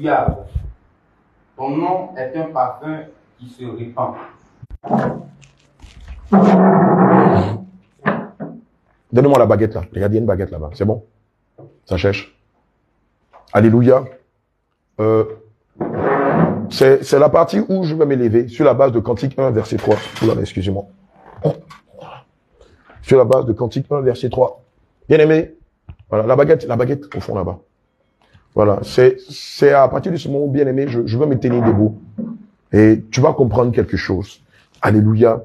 suave. Ton nom est un parfum qui se répand. Donne-moi la baguette là. Regardez, il y a une baguette là-bas. C'est bon? Ça cherche. Alléluia. C'est la partie où je vais m'élever sur la base de Cantique 1, verset 3. Oula, excusez-moi. Sur la base de Cantique 1, verset 3. Bien aimé, voilà, la baguette au fond là-bas. Voilà, c'est à partir de ce moment où, bien aimé, je vais me tenir debout. Et tu vas comprendre quelque chose. Alléluia.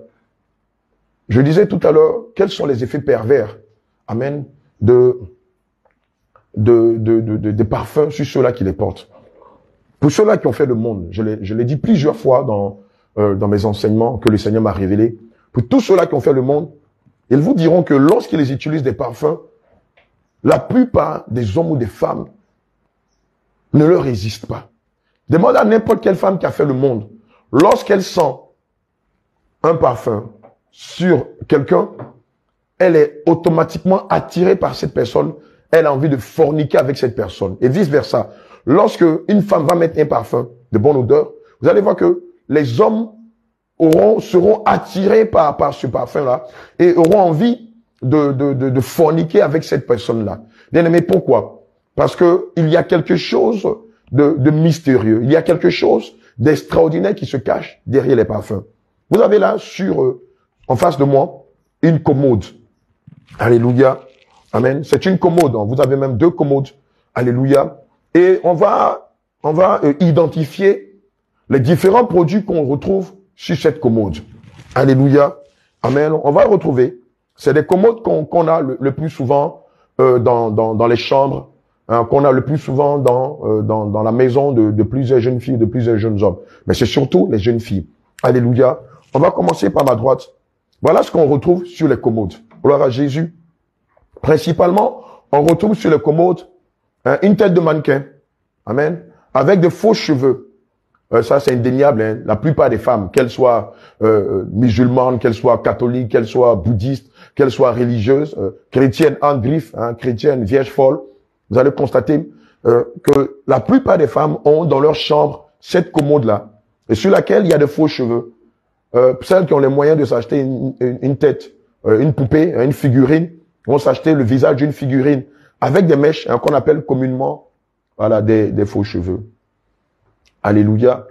Je disais tout à l'heure, quels sont les effets pervers, amen, des parfums sur ceux-là qui les portent. Pour ceux-là qui ont fait le monde, je l'ai dit plusieurs fois dans mes enseignements que le Seigneur m'a révélé. Pour tous ceux-là qui ont fait le monde, ils vous diront que lorsqu'ils utilisent des parfums, la plupart des hommes ou des femmes ne leur résistent pas. Demande à n'importe quelle femme qui a fait le monde, lorsqu'elle sent un parfum sur quelqu'un, elle est automatiquement attirée par cette personne, elle a envie de forniquer avec cette personne, et vice-versa. Lorsque une femme va mettre un parfum de bonne odeur, vous allez voir que les hommes seront attirés par ce parfum-là et auront envie de forniquer avec cette personne-là. Bien aimé, pourquoi? Parce que il y a quelque chose de mystérieux, il y a quelque chose d'extraordinaire qui se cache derrière les parfums. Vous avez là en face de moi une commode. Alléluia. Amen. C'est une commode. Vous avez même 2 commodes. Alléluia. Et on va identifier les différents produits qu'on retrouve sur cette commode. Alléluia. Amen. On va retrouver. C'est des commodes qu'on a le plus souvent dans les chambres, hein, qu'on a le plus souvent dans la maison de plusieurs jeunes filles, de plusieurs jeunes hommes. Mais c'est surtout les jeunes filles. Alléluia. On va commencer par ma droite. Voilà ce qu'on retrouve sur les commodes. Gloire à Jésus. Principalement, on retrouve sur les commodes une tête de mannequin. Amen. Avec de faux cheveux. Ça, c'est indéniable. Hein. La plupart des femmes, qu'elles soient musulmanes, qu'elles soient catholiques, qu'elles soient bouddhistes, qu'elles soient religieuses, chrétiennes en griffe, hein, chrétiennes vierges folles, vous allez constater que la plupart des femmes ont dans leur chambre cette commode-là, et sur laquelle il y a de faux cheveux. Celles qui ont les moyens de s'acheter une tête, une poupée, une figurine, vont s'acheter le visage d'une figurine avec des mèches, hein, qu'on appelle communément, voilà, des faux cheveux. Alléluia.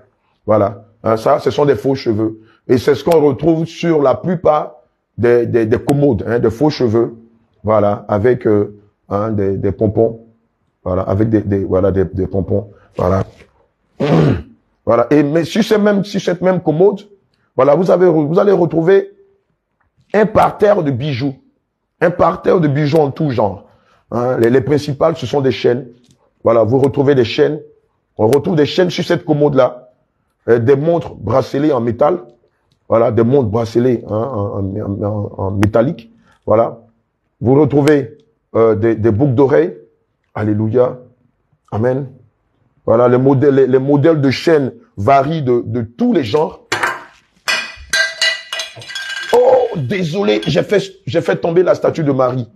Voilà. Hein, ça, ce sont des faux cheveux. Et c'est ce qu'on retrouve sur la plupart des commodes, hein, des faux cheveux. Voilà. Avec des pompons. Voilà. Avec des pompons. Voilà. Voilà. Et mais sur cette même commode, voilà, vous allez retrouver un parterre de bijoux. Un parterre de bijoux en tout genre. Hein, les principales, ce sont des chaînes. Voilà. Vous retrouvez des chaînes. On retrouve des chaînes sur cette commode-là, des montres bracelets en métal, voilà, des montres bracelets en métallique, voilà. Vous retrouvez des boucles d'oreilles, alléluia, amen. Voilà, les modèles de chaînes varient de tous les genres. Oh, désolé, j'ai fait tomber la statue de Marie.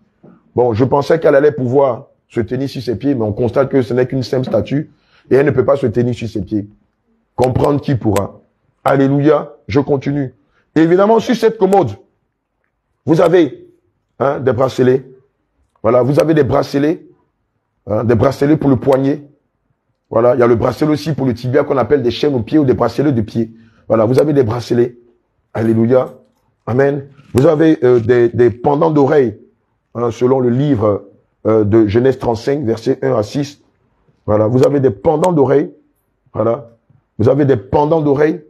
Bon, je pensais qu'elle allait pouvoir se tenir sur ses pieds, mais on constate que ce n'est qu'une simple statue. Et elle ne peut pas se tenir sur ses pieds. Comprendre qui pourra. Alléluia. Je continue. Et évidemment, sur cette commode, vous avez des bracelets. Voilà, vous avez des bracelets pour le poignet. Voilà, il y a le bracelet aussi pour le tibia qu'on appelle des chaînes aux pieds ou des bracelets de pied. Voilà, vous avez des bracelets. Alléluia. Amen. Vous avez des pendants d'oreilles, hein, selon le livre de Genèse 35, versets 1 à 6. Voilà, vous avez des pendants d'oreilles. Voilà. Vous avez des pendants d'oreilles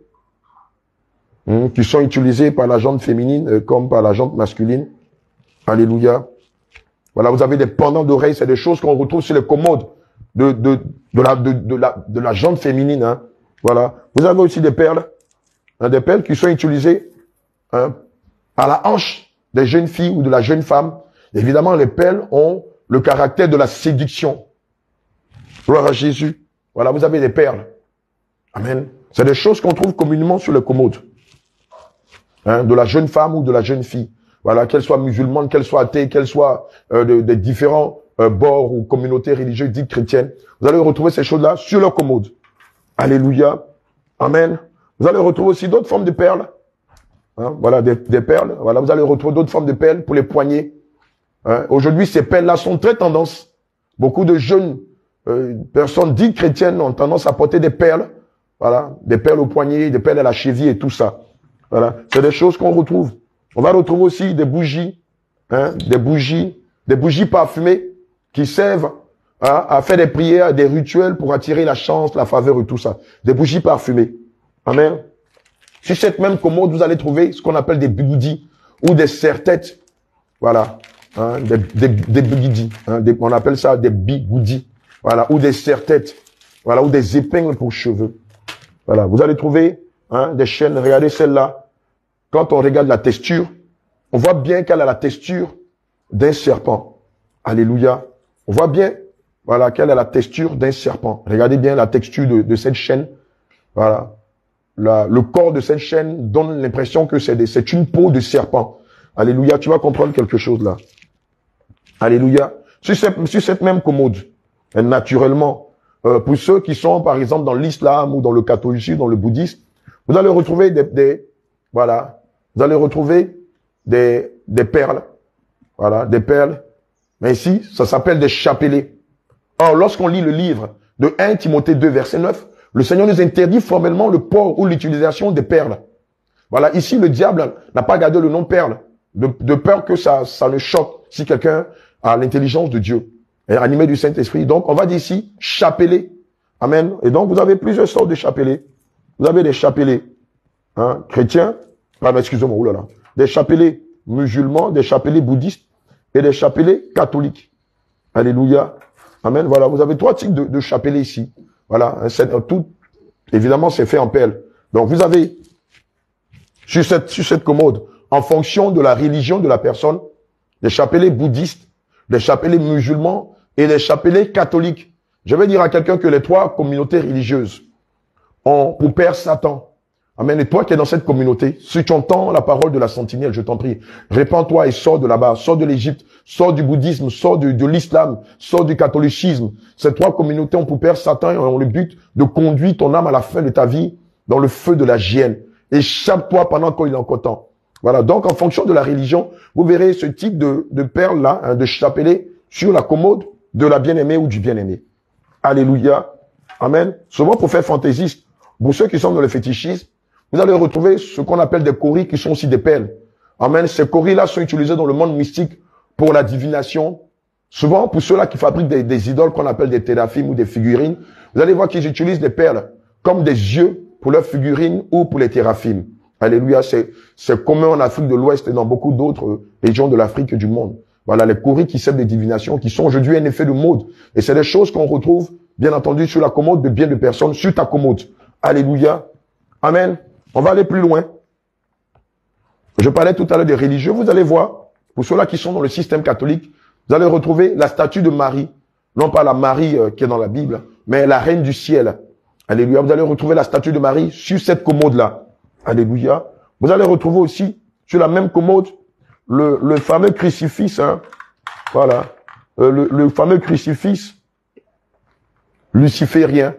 qui sont utilisés par la jante féminine comme par la jante masculine. Alléluia. Voilà, vous avez des pendants d'oreilles, c'est des choses qu'on retrouve sur les commodes de la jante féminine. Hein. Voilà. Vous avez aussi des perles qui sont utilisées à la hanche des jeunes filles ou de la jeune femme. Évidemment, les perles ont le caractère de la séduction. Gloire à Jésus. Voilà, vous avez des perles. Amen. C'est des choses qu'on trouve communément sur les commodes. Hein, de la jeune femme ou de la jeune fille. Voilà, qu'elle soit musulmane, qu'elle soit athée, qu'elle soit des différents bords ou communautés religieuses dites chrétiennes. Vous allez retrouver ces choses-là sur leur commode. Alléluia. Amen. Vous allez retrouver aussi d'autres formes de perles. Hein, voilà, des perles. Voilà, vous allez retrouver d'autres formes de perles pour les poignets. Hein, aujourd'hui, ces perles-là sont très tendance. Beaucoup de jeunes personnes dites chrétiennes ont tendance à porter des perles. Voilà, des perles au poignet, des perles à la cheville et tout ça. Voilà, c'est des choses qu'on retrouve. On va retrouver aussi des bougies, hein, des bougies parfumées qui servent à faire des prières, des rituels pour attirer la chance, la faveur et tout ça. Des bougies parfumées. Amen. Sur cette même commode, vous allez trouver ce qu'on appelle des bigoudis ou des serre-têtes. Voilà. Hein, des bigoudis. Hein, on appelle ça des bigoudis. Voilà. Ou des serre-têtes. Voilà. Ou des épingles pour cheveux. Voilà. Vous allez trouver hein, des chaînes. Regardez celle-là. Quand on regarde la texture, on voit bien qu'elle a la texture d'un serpent. Alléluia. On voit bien, voilà, qu'elle a la texture d'un serpent. Regardez bien la texture de cette chaîne. Voilà. Le corps de cette chaîne donne l'impression que c'est une peau de serpent. Alléluia. Tu vas comprendre quelque chose là. Alléluia. Sur cette même commode, naturellement, pour ceux qui sont, par exemple, dans l'islam ou dans le catholicisme, dans le bouddhisme, vous allez retrouver voilà. Vous allez retrouver des perles. Voilà, des perles. Mais ici, ça s'appelle des chapelets. Or, lorsqu'on lit le livre de 1 Timothée 2, verset 9, le Seigneur nous interdit formellement le port ou l'utilisation des perles. Voilà, ici, le diable n'a pas gardé le nom perle, de peur que ça ne choque si quelqu'un a l'intelligence de Dieu, est animé du Saint-Esprit. Donc, on va dire ici, chapelet. Amen. Et donc, vous avez plusieurs sortes de chapelets. Vous avez des chapelets hein, chrétiens, pardon, excusez-moi, oulala, des chapelets musulmans, des chapelets bouddhistes et des chapelets catholiques. Alléluia. Amen. Voilà, vous avez 3 types de chapelets ici. Voilà, tout, évidemment, c'est fait en perles. Donc, vous avez, sur cette commode, en fonction de la religion de la personne, des chapelets bouddhistes, des chapelets musulmans et des chapelets catholiques. Je vais dire à quelqu'un que les 3 communautés religieuses ont pour père Satan. Amen. Et toi qui es dans cette communauté, si tu entends la parole de la sentinelle, je t'en prie, répands-toi et sors de là-bas, sors de l'Égypte, sors du bouddhisme, sors de l'islam, sors du catholicisme. Ces 3 communautés ont pour père Satan et ont le but de conduire ton âme à la fin de ta vie dans le feu de la géhenne. Échappe-toi pendant qu'il est encore temps. Voilà. Donc, en fonction de la religion, vous verrez ce type de perles-là, hein, de chapelet sur la commode de la bien-aimée ou du bien-aimé. Alléluia. Amen. Souvent, pour faire fantaisiste, pour ceux qui sont dans le fétichisme, vous allez retrouver ce qu'on appelle des coris qui sont aussi des perles. Amen. Ces coris-là sont utilisés dans le monde mystique pour la divination. Souvent, pour ceux-là qui fabriquent des idoles qu'on appelle des téraphimes ou des figurines, vous allez voir qu'ils utilisent des perles comme des yeux pour leurs figurines ou pour les téraphimes. Alléluia. C'est commun en Afrique de l'Ouest et dans beaucoup d'autres régions de l'Afrique et du monde. Voilà, les coris qui servent des divinations, qui sont aujourd'hui un effet de mode. Et c'est des choses qu'on retrouve, bien entendu, sur la commode de bien de personnes, sur ta commode. Alléluia. Amen. On va aller plus loin. Je parlais tout à l'heure des religieux. Vous allez voir, pour ceux-là qui sont dans le système catholique, vous allez retrouver la statue de Marie. Non pas la Marie qui est dans la Bible, mais la reine du ciel. Alléluia. Vous allez retrouver la statue de Marie sur cette commode-là. Alléluia. Vous allez retrouver aussi, sur la même commode, le fameux crucifix. Hein. Voilà. Le fameux crucifix luciférien.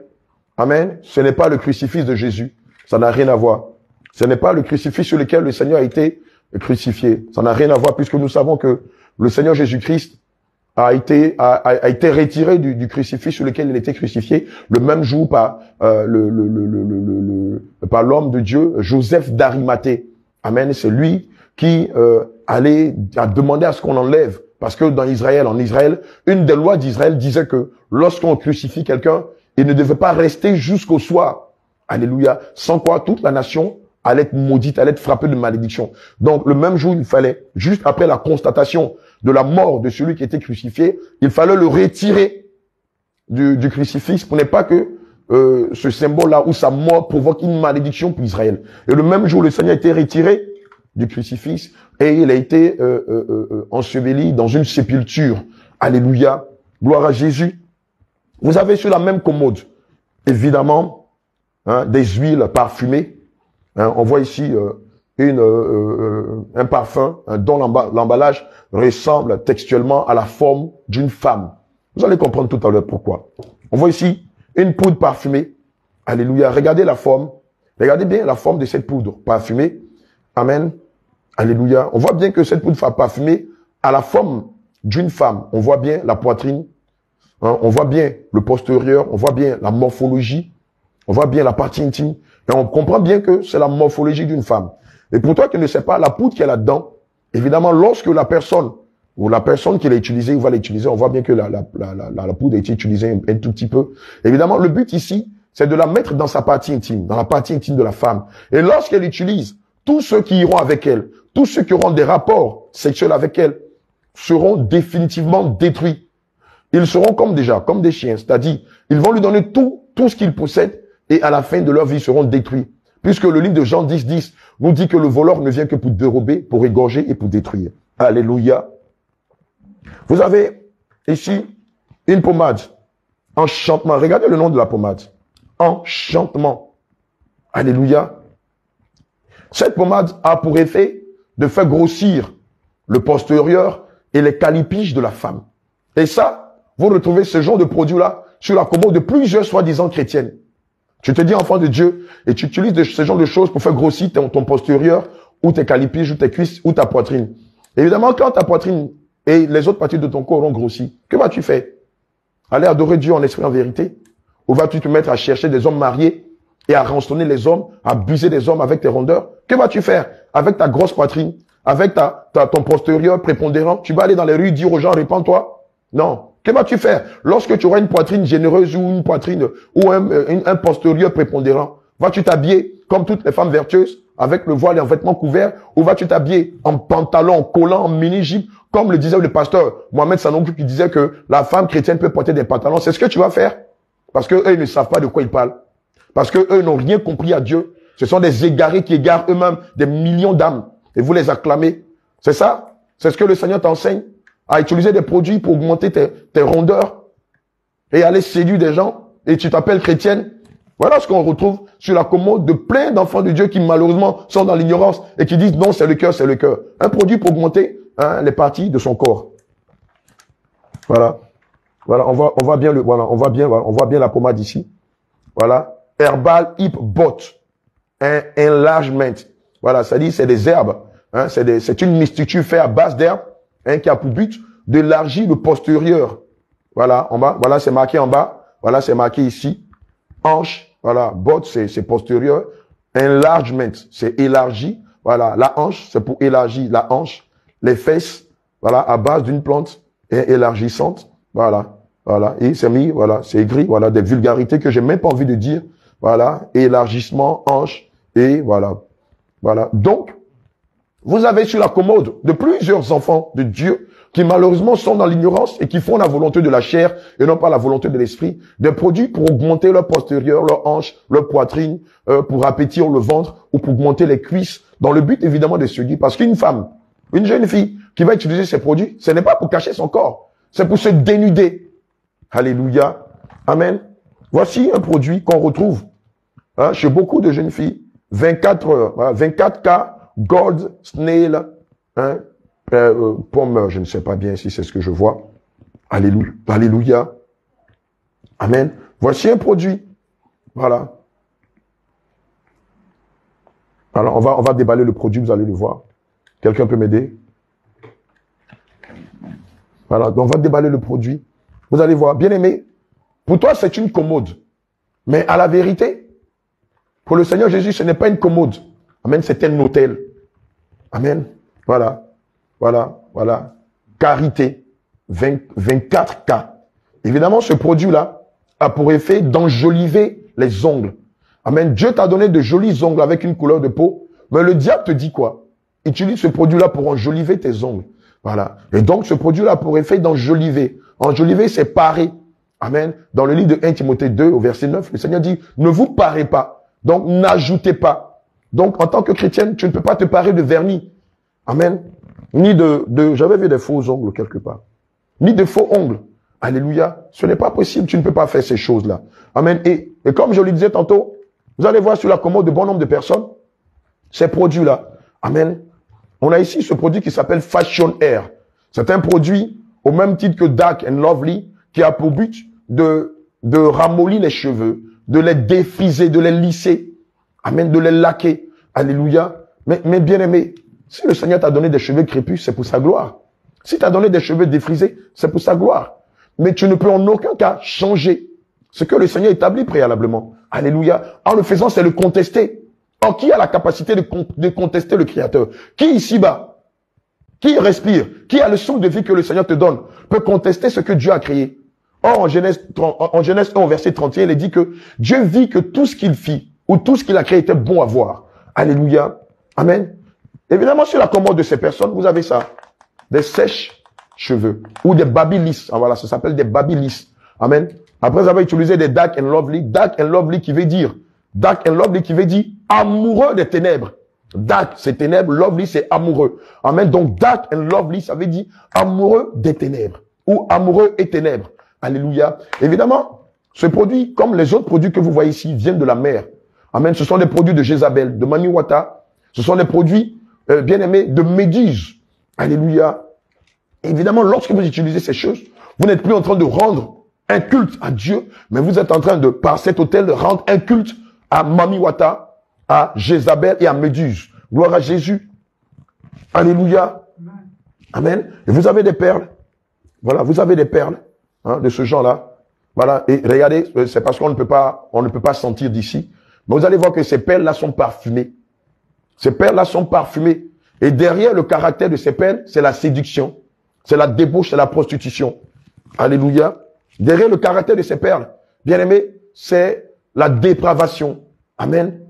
Amen. Ce n'est pas le crucifix de Jésus. Ça n'a rien à voir. Ce n'est pas le crucifix sur lequel le Seigneur a été crucifié. Ça n'a rien à voir puisque nous savons que le Seigneur Jésus-Christ a été retiré du crucifix sur lequel il était crucifié le même jour par l'homme de Dieu, Joseph d'Arimathée. Amen. C'est lui qui a demandé à ce qu'on enlève. Parce que en Israël, une des lois d'Israël disait que lorsqu'on crucifie quelqu'un, il ne devait pas rester jusqu'au soir. Alléluia. Sans quoi toute la nation allait être maudite, allait être frappée de malédiction. Donc, le même jour, il fallait, juste après la constatation de la mort de celui qui était crucifié, il fallait le retirer du crucifix pour ne pas que ce symbole-là ou sa mort provoque une malédiction pour Israël. Et le même jour, le Seigneur a été retiré du crucifix et il a été enseveli dans une sépulture. Alléluia. Gloire à Jésus. Vous avez sur la même commode, évidemment, hein, des huiles parfumées. Hein, on voit ici un parfum dont l'emballage ressemble textuellement à la forme d'une femme. Vous allez comprendre tout à l'heure pourquoi. On voit ici une poudre parfumée. Alléluia. Regardez la forme. Regardez bien la forme de cette poudre parfumée. Amen. Alléluia. On voit bien que cette poudre parfumée a la forme d'une femme. On voit bien la poitrine. Hein, on voit bien le postérieur. On voit bien la morphologie. On voit bien la partie intime. Et on comprend bien que c'est la morphologie d'une femme. Et pour toi qui ne sais pas, la poudre qui est là-dedans, évidemment, lorsque la personne qui l'a utilisée va l'utiliser, on voit bien que la poudre a été utilisée un tout petit peu. Évidemment, le but ici, c'est de la mettre dans sa partie intime, dans la partie intime de la femme. Et lorsqu'elle l'utilise, tous ceux qui iront avec elle, tous ceux qui auront des rapports sexuels avec elle, seront définitivement détruits. Ils seront comme des chiens, c'est-à-dire, ils vont lui donner tout ce qu'ils possèdent et à la fin de leur vie, ils seront détruits. Puisque le livre de Jean 10 nous dit que le voleur ne vient que pour dérober, pour égorger et pour détruire. Alléluia. Vous avez ici une pommade. Enchantement. Regardez le nom de la pommade. Enchantement. Alléluia. Cette pommade a pour effet de faire grossir le postérieur et les calipiges de la femme. Et ça, vous retrouvez ce genre de produit-là sur la commode de plusieurs soi-disant chrétiennes. Tu te dis enfant de Dieu et tu utilises ce genre de choses pour faire grossir ton postérieur ou tes calipiges ou tes cuisses ou ta poitrine. Évidemment, quand ta poitrine et les autres parties de ton corps ont grossi, que vas-tu faire? Aller adorer Dieu en esprit en vérité? Ou vas-tu te mettre à chercher des hommes mariés et à rançonner les hommes, à abuser des hommes avec tes rondeurs? Que vas-tu faire avec ta grosse poitrine, avec ton postérieur prépondérant? Tu vas aller dans les rues dire aux gens, répands-toi? Non. Que vas-tu faire lorsque tu auras une poitrine généreuse ou une poitrine ou un postérieur prépondérant? Vas-tu t'habiller comme toutes les femmes vertueuses avec le voile et en vêtements couverts, ou vas-tu t'habiller en pantalon, en collant, en mini-jupe, comme le disait le pasteur Mohamed Sanouk qui disait que la femme chrétienne peut porter des pantalons? C'est ce que tu vas faire? Parce que eux, ils ne savent pas de quoi ils parlent. Parce que eux n'ont rien compris à Dieu. Ce sont des égarés qui égarent eux-mêmes des millions d'âmes. Et vous les acclamez. C'est ça? C'est ce que le Seigneur t'enseigne? À utiliser des produits pour augmenter tes rondeurs et aller séduire des gens et tu t'appelles chrétienne. Voilà ce qu'on retrouve sur la commode de plein d'enfants de Dieu qui malheureusement sont dans l'ignorance et qui disent non, c'est le cœur, c'est le cœur. Un produit pour augmenter les parties de son corps. Voilà. Voilà, on voit bien la pommade ici. Voilà. Herbal Hip Bot. Enlargement. Voilà, ça dit c'est des herbes. Hein, c'est une mixture faite à base d'herbes. Qui a pour but d'élargir le postérieur. Voilà, en bas. Voilà, c'est marqué en bas. Voilà, c'est marqué ici. Hanche. Voilà, bot, c'est postérieur. Enlargement, c'est élargi. Voilà, la hanche, c'est pour élargir la hanche. Les fesses, voilà, à base d'une plante élargissante. Voilà, voilà. Et c'est mis, voilà, c'est écrit, voilà, des vulgarités que j'ai même pas envie de dire. Voilà, élargissement, hanche, et voilà. Voilà. Donc, vous avez sur la commode de plusieurs enfants de Dieu qui malheureusement sont dans l'ignorance et qui font la volonté de la chair et non pas la volonté de l'esprit, des produits pour augmenter leur postérieur, leur hanche, leur poitrine, pour appétir le ventre ou pour augmenter les cuisses, dans le but évidemment de se dire, parce qu'une femme, une jeune fille qui va utiliser ces produits, ce n'est pas pour cacher son corps, c'est pour se dénuder. Alléluia. Amen. Voici un produit qu'on retrouve chez beaucoup de jeunes filles, 24K Gold Snail, pomme, je ne sais pas bien si c'est ce que je vois. Alléluia. Alléluia. Amen. Voici un produit. Voilà. Alors, on va déballer le produit, vous allez le voir. Quelqu'un peut m'aider? Voilà, donc on va déballer le produit. Vous allez voir. Bien aimé, pour toi, c'est une commode. Mais à la vérité, pour le Seigneur Jésus, ce n'est pas une commode. Amen, c'est un hôtel. Amen. Voilà. Voilà. Voilà. Carité. 24K. Évidemment, ce produit-là a pour effet d'enjoliver les ongles. Amen. Dieu t'a donné de jolis ongles avec une couleur de peau. Mais le diable te dit quoi? Utilise ce produit-là pour enjoliver tes ongles. Voilà. Et donc, ce produit-là a pour effet d'enjoliver. Enjoliver, c'est parer. Amen. Dans le livre de 1 Timothée 2, au verset 9, le Seigneur dit, ne vous parez pas. Donc, n'ajoutez pas. Donc, en tant que chrétienne, tu ne peux pas te parer de vernis. Amen. Ni j'avais vu des faux ongles quelque part. Ni de faux ongles. Alléluia. Ce n'est pas possible. Tu ne peux pas faire ces choses-là. Amen. Et comme je le disais tantôt, vous allez voir sur la commode de bon nombre de personnes, ces produits-là, Amen. On a ici ce produit qui s'appelle Fashion Air. C'est un produit au même titre que Dark and Lovely qui a pour but de ramollir les cheveux, de les défriser, de les lisser. Amen. De les laquer. Alléluia. Mais bien aimé, si le Seigneur t'a donné des cheveux crépus, c'est pour sa gloire. Si t'as donné des cheveux défrisés, c'est pour sa gloire. Mais tu ne peux en aucun cas changer ce que le Seigneur établit préalablement. Alléluia. En le faisant, c'est le contester. Or, qui a la capacité de contester le Créateur? Qui ici-bas, qui respire, qui a le souffle de vie que le Seigneur te donne, peut contester ce que Dieu a créé? Or, en Genèse 1, verset 31, il est dit que Dieu vit que tout ce qu'il fit, ou tout ce qu'il a créé était bon à voir. Alléluia. Amen. Évidemment, sur la commode de ces personnes, vous avez ça. Des sèches-cheveux. Ou des babyliss. Ah, voilà, ça s'appelle des babyliss. Amen. Après, vous avez utilisé des dark and lovely. Dark and lovely qui veut dire amoureux des ténèbres. Dark, c'est ténèbres. Lovely, c'est amoureux. Amen. Donc, dark and lovely, ça veut dire amoureux des ténèbres. Ou amoureux et ténèbres. Alléluia. Évidemment, ce produit, comme les autres produits que vous voyez ici, viennent de la mer. Amen. Ce sont des produits de Jézabel, de Mami Wata. Ce sont des produits, bien aimés, de Méduse. Alléluia. Évidemment, lorsque vous utilisez ces choses, vous n'êtes plus en train de rendre un culte à Dieu, mais vous êtes en train de, par cet autel, de rendre un culte à Mami Wata, à Jézabel et à Méduse. Gloire à Jésus. Alléluia. Amen. Et vous avez des perles. Voilà, vous avez des perles, de ce genre-là. Voilà. Et regardez, c'est parce qu'on ne peut pas sentir d'ici. Mais vous allez voir que ces perles-là sont parfumées. Ces perles-là sont parfumées. Et derrière le caractère de ces perles, c'est la séduction. C'est la débauche, c'est la prostitution. Alléluia. Derrière le caractère de ces perles, bien aimé, c'est la dépravation. Amen.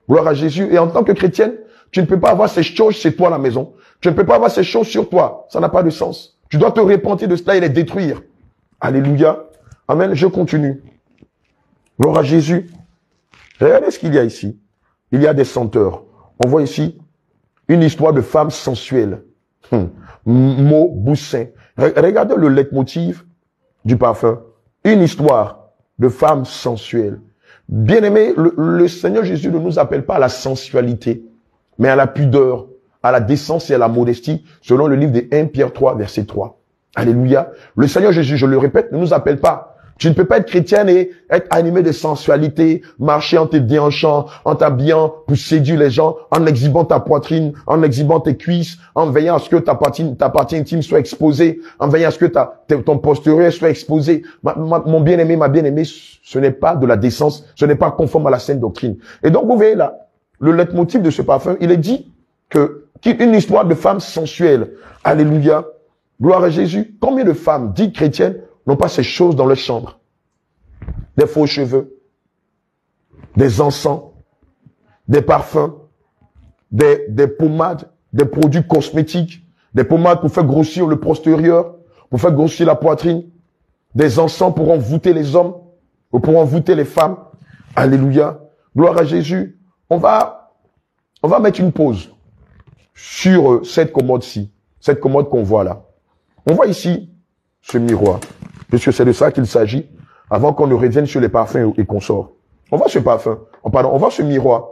Gloire à Jésus. Et en tant que chrétienne, tu ne peux pas avoir ces choses chez toi à la maison. Tu ne peux pas avoir ces choses sur toi. Ça n'a pas de sens. Tu dois te repentir de cela et les détruire. Alléluia. Amen. Je continue. Gloire à Jésus. Regardez ce qu'il y a ici. Il y a des senteurs. On voit ici une histoire de femme sensuelle. Mot Boussin. Regardez le leitmotiv du parfum. Une histoire de femme sensuelle. Bien aimé, le Seigneur Jésus ne nous appelle pas à la sensualité, mais à la pudeur, à la décence et à la modestie, selon le livre de 1 Pierre 3, verset 3. Alléluia. Le Seigneur Jésus, je le répète, ne nous appelle pas. Tu ne peux pas être chrétienne et être animé de sensualité, marcher en te déhanchant, en t'habillant pour séduire les gens, en exhibant ta poitrine, en exhibant tes cuisses, en veillant à ce que ta partie intime soit exposée, en veillant à ce que ton postérieur soit exposé. Mon bien-aimé, ma bien-aimée, ce n'est pas de la décence, ce n'est pas conforme à la saine doctrine. Et donc, vous voyez là, le leitmotiv de ce parfum, il est dit qu'une histoire de femme sensuelle. Alléluia. Gloire à Jésus. Combien de femmes dites chrétiennes n'ont pas ces choses dans leur chambre? Des faux cheveux, des encens, des parfums, des pommades, des produits cosmétiques, des pommades pour faire grossir le postérieur, pour faire grossir la poitrine, des encens pour envoûter les hommes, ou pour envoûter les femmes. Alléluia. Gloire à Jésus. On va mettre une pause sur cette commode-ci, cette commode qu'on voit là. On voit ici ce miroir, puisque c'est de ça qu'il s'agit, avant qu'on ne revienne sur les parfums et qu'on sort. On voit ce parfum, on voit ce miroir.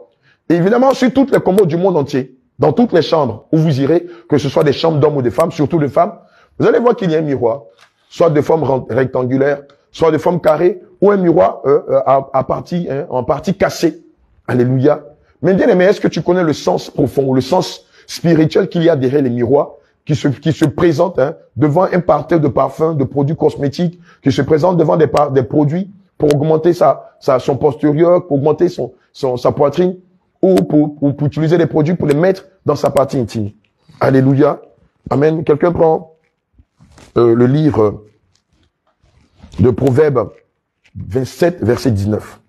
Et évidemment, sur toutes les commodes du monde entier, dans toutes les chambres où vous irez, que ce soit des chambres d'hommes ou de femmes, surtout de femmes, vous allez voir qu'il y a un miroir, soit de forme rectangulaire, soit de forme carrée, ou un miroir en partie cassée. Alléluia. Mais bien aimé, est-ce que tu connais le sens profond, ou le sens spirituel qu'il y a derrière les miroirs qui se présente devant un parterre de parfums, de produits cosmétiques, qui se présente devant des produits pour augmenter son postérieur, pour augmenter sa poitrine, ou pour utiliser des produits pour les mettre dans sa partie intime. Alléluia. Amen. Quelqu'un prend le livre de Proverbes 27, verset 19.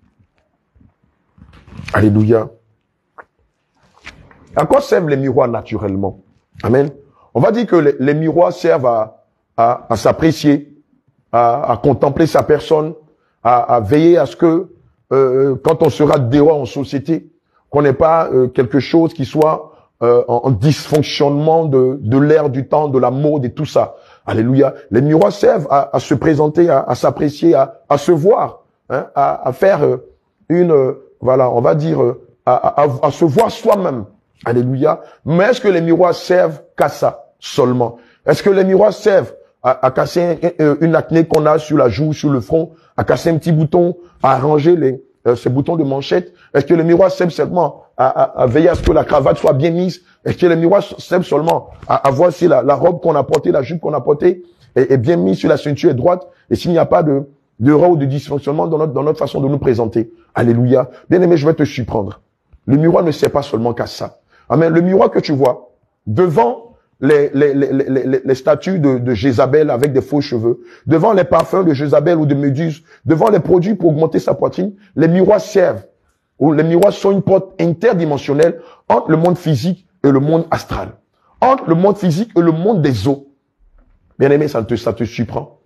Alléluia. À quoi servent les miroirs naturellement? Amen. On va dire que les miroirs servent à s'apprécier, à contempler sa personne, à veiller à ce que quand on sera dehors en société, qu'on n'ait pas quelque chose qui soit en dysfonctionnement de l'ère du temps, de la mode et tout ça. Alléluia. Les miroirs servent à se présenter, à s'apprécier, à se voir, à faire on va dire, à se voir soi-même. Alléluia. Mais est-ce que les miroirs servent qu'à ça seulement? Est-ce que les miroirs servent à casser une acné qu'on a sur la joue, sur le front, à casser un petit bouton, à arranger ces boutons de manchette? Est-ce que les miroirs servent seulement à veiller à ce que la cravate soit bien mise? Est-ce que les miroirs servent seulement à voir si la robe qu'on a portée, la jupe qu'on a portée est bien mise sur la ceinture droite et s'il n'y a pas d'erreur ou de dysfonctionnement dans notre façon de nous présenter? Alléluia. Bien-aimé, je vais te surprendre. Le miroir ne sert pas seulement qu'à ça. Amen. Le miroir que tu vois devant les statues de Jézabel avec des faux cheveux, devant les parfums de Jézabel ou de Méduse, devant les produits pour augmenter sa poitrine, les miroirs servent, ou les miroirs sont une porte interdimensionnelle entre le monde physique et le monde astral, entre le monde physique et le monde des eaux. Bien-aimé, ça te surprend.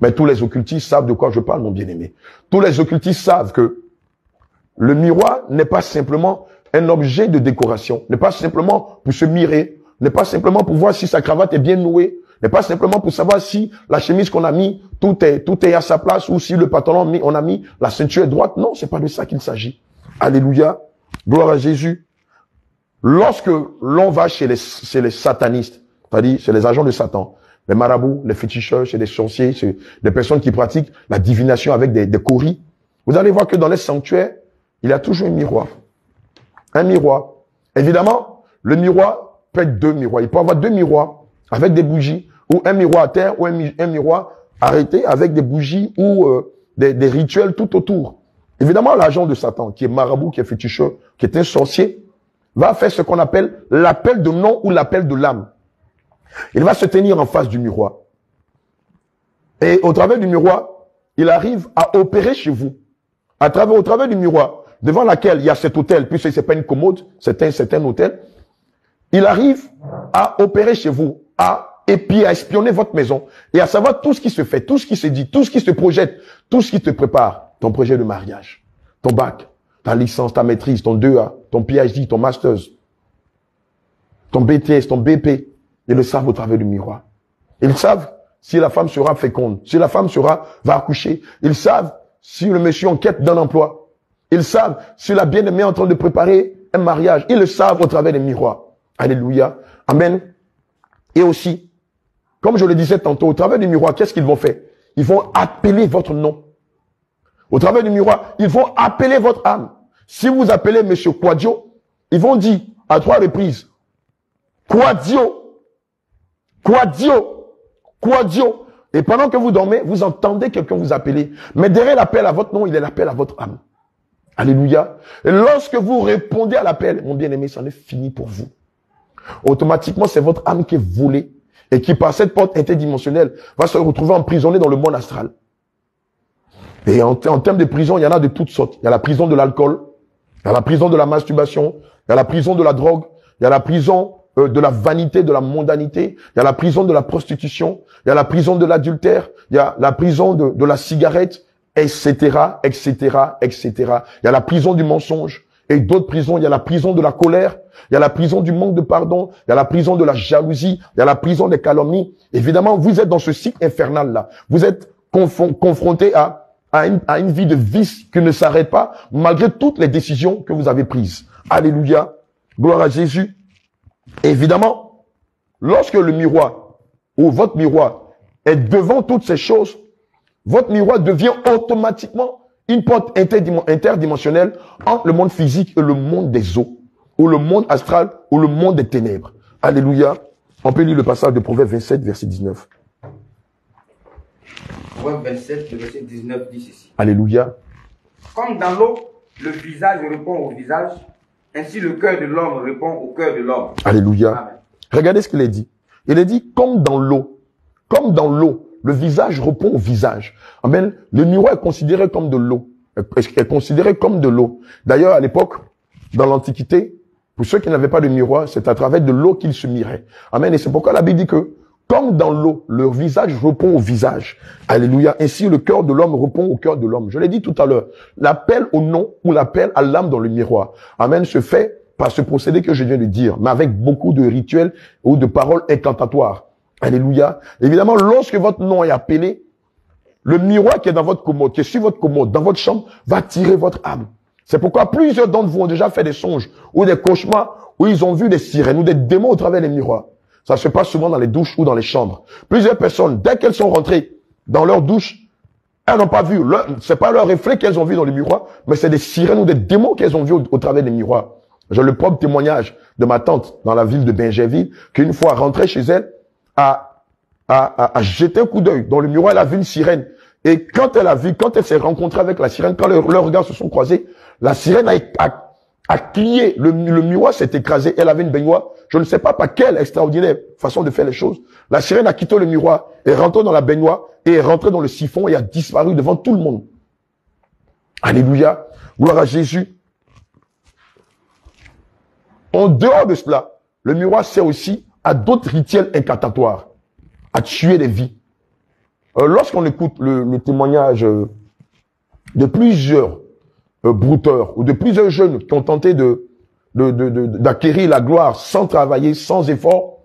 Mais tous les occultistes savent de quoi je parle, mon bien-aimé. Tous les occultistes savent que le miroir n'est pas simplement un objet de décoration, n'est pas simplement pour se mirer, n'est pas simplement pour voir si sa cravate est bien nouée, n'est pas simplement pour savoir si la chemise qu'on a mis, tout est à sa place, ou si le pantalon on a mis, la ceinture est droite. Non, c'est pas de ça qu'il s'agit. Alléluia. Gloire à Jésus. Lorsque l'on va chez les satanistes, c'est-à-dire chez les agents de Satan, les marabouts, les féticheurs, chez les sorciers, chez des personnes qui pratiquent la divination avec des coris, vous allez voir que dans les sanctuaires, il y a toujours un miroir. Un miroir. Évidemment, le miroir peut être deux miroirs. Il peut y avoir deux miroirs avec des bougies, ou un miroir à terre, ou un miroir arrêté avec des bougies, ou des rituels tout autour. Évidemment, l'agent de Satan, qui est marabout, qui est féticheur, qui est un sorcier, va faire ce qu'on appelle l'appel de nom ou l'appel de l'âme. Il va se tenir en face du miroir. Et au travers du miroir, il arrive à opérer chez vous. Au travers du miroir, devant laquelle il y a cet hôtel, puisque c'est pas une commode, c'est un hôtel, il arrive à opérer chez vous, et puis à espionner votre maison, et à savoir tout ce qui se fait, tout ce qui se dit, tout ce qui se projette, tout ce qui te prépare, ton projet de mariage, ton bac, ta licence, ta maîtrise, ton 2A, ton PhD, ton Masters, ton BTS, ton BP. Ils le savent au travers du miroir. Ils savent si la femme sera féconde, si la femme va accoucher. Ils savent si le monsieur en quête d'un emploi. Ils savent si la bien-aimée est en train de préparer un mariage. Ils le savent au travers des miroirs. Alléluia. Amen. Et aussi, comme je le disais tantôt, au travers du miroir, qu'est-ce qu'ils vont faire? Ils vont appeler votre nom. Au travers du miroir, ils vont appeler votre âme. Si vous appelez monsieur Quadio, ils vont dire à 3 reprises, Quadio. Quadio, Quadio. Et pendant que vous dormez, vous entendez quelqu'un vous appeler. Mais derrière l'appel à votre nom, il est l'appel à votre âme. Alléluia. Et lorsque vous répondez à l'appel, mon bien-aimé, ça en est fini pour vous. Automatiquement, c'est votre âme qui est volée et qui, par cette porte interdimensionnelle, va se retrouver emprisonnée dans le monde astral. Et en termes de prison, il y en a de toutes sortes. Il y a la prison de l'alcool, il y a la prison de la masturbation, il y a la prison de la drogue, il y a la prison de la vanité, de la mondanité, il y a la prison de la prostitution, il y a la prison de l'adultère, il y a la prison de la cigarette, etc., etc., etc. Il y a la prison du mensonge et d'autres prisons. Il y a la prison de la colère, il y a la prison du manque de pardon, il y a la prison de la jalousie, il y a la prison des calomnies. Évidemment, vous êtes dans ce cycle infernal-là. Vous êtes confronté à une vie de vice qui ne s'arrête pas malgré toutes les décisions que vous avez prises. Alléluia. Gloire à Jésus. Évidemment, lorsque le miroir ou votre miroir est devant toutes ces choses, votre miroir devient automatiquement une porte interdimensionnelle entre le monde physique et le monde des eaux, ou le monde astral, ou le monde des ténèbres. Alléluia. On peut lire le passage de Proverbe 27, verset 19. Proverbe 27, le verset 19 dit ceci. Alléluia. Comme dans l'eau, le visage répond au visage, ainsi le cœur de l'homme répond au cœur de l'homme. Alléluia. Amen. Regardez ce qu'il est dit. Il est dit comme dans l'eau. Comme dans l'eau, le visage répond au visage. Amen. Le miroir est considéré comme de l'eau. Est considéré comme de l'eau. D'ailleurs, à l'époque, dans l'Antiquité, pour ceux qui n'avaient pas de miroir, c'est à travers de l'eau qu'ils se miraient. Amen. Et c'est pourquoi la Bible dit que, comme dans l'eau, leur visage répond au visage. Alléluia. Ainsi, le cœur de l'homme répond au cœur de l'homme. Je l'ai dit tout à l'heure. L'appel au nom ou l'appel à l'âme dans le miroir. Amen. Se fait par ce procédé que je viens de dire, mais avec beaucoup de rituels ou de paroles incantatoires. Alléluia. Évidemment, lorsque votre nom est appelé, le miroir qui est dans votre commode, qui est sur votre commode, dans votre chambre, va attirer votre âme. C'est pourquoi plusieurs d'entre vous ont déjà fait des songes ou des cauchemars où ils ont vu des sirènes ou des démons au travers des miroirs. Ça se passe souvent dans les douches ou dans les chambres. Plusieurs personnes, dès qu'elles sont rentrées dans leur douche, elles n'ont pas vu. C'est pas leur reflet qu'elles ont vu dans le miroir, mais c'est des sirènes ou des démons qu'elles ont vu au travers des miroirs. J'ai le propre témoignage de ma tante dans la ville de Bingerville, qu'une fois rentrée chez elle, a jeté un coup d'œil dans le miroir, elle a vu une sirène. Et quand elle s'est rencontrée avec la sirène, quand leurs regards se sont croisés, la sirène a crié, le miroir s'est écrasé, elle avait une baignoire. Je ne sais pas par quelle extraordinaire façon de faire les choses. La sirène a quitté le miroir, est rentrée dans la baignoire, et est rentrée dans le siphon et a disparu devant tout le monde. Alléluia. Gloire à Jésus. En dehors de cela, le miroir sert aussi à d'autres rituels incantatoires, à tuer des vies. Lorsqu'on écoute le témoignage de plusieurs brouteurs ou de plusieurs jeunes qui ont tenté d'acquérir la gloire sans travailler, sans effort,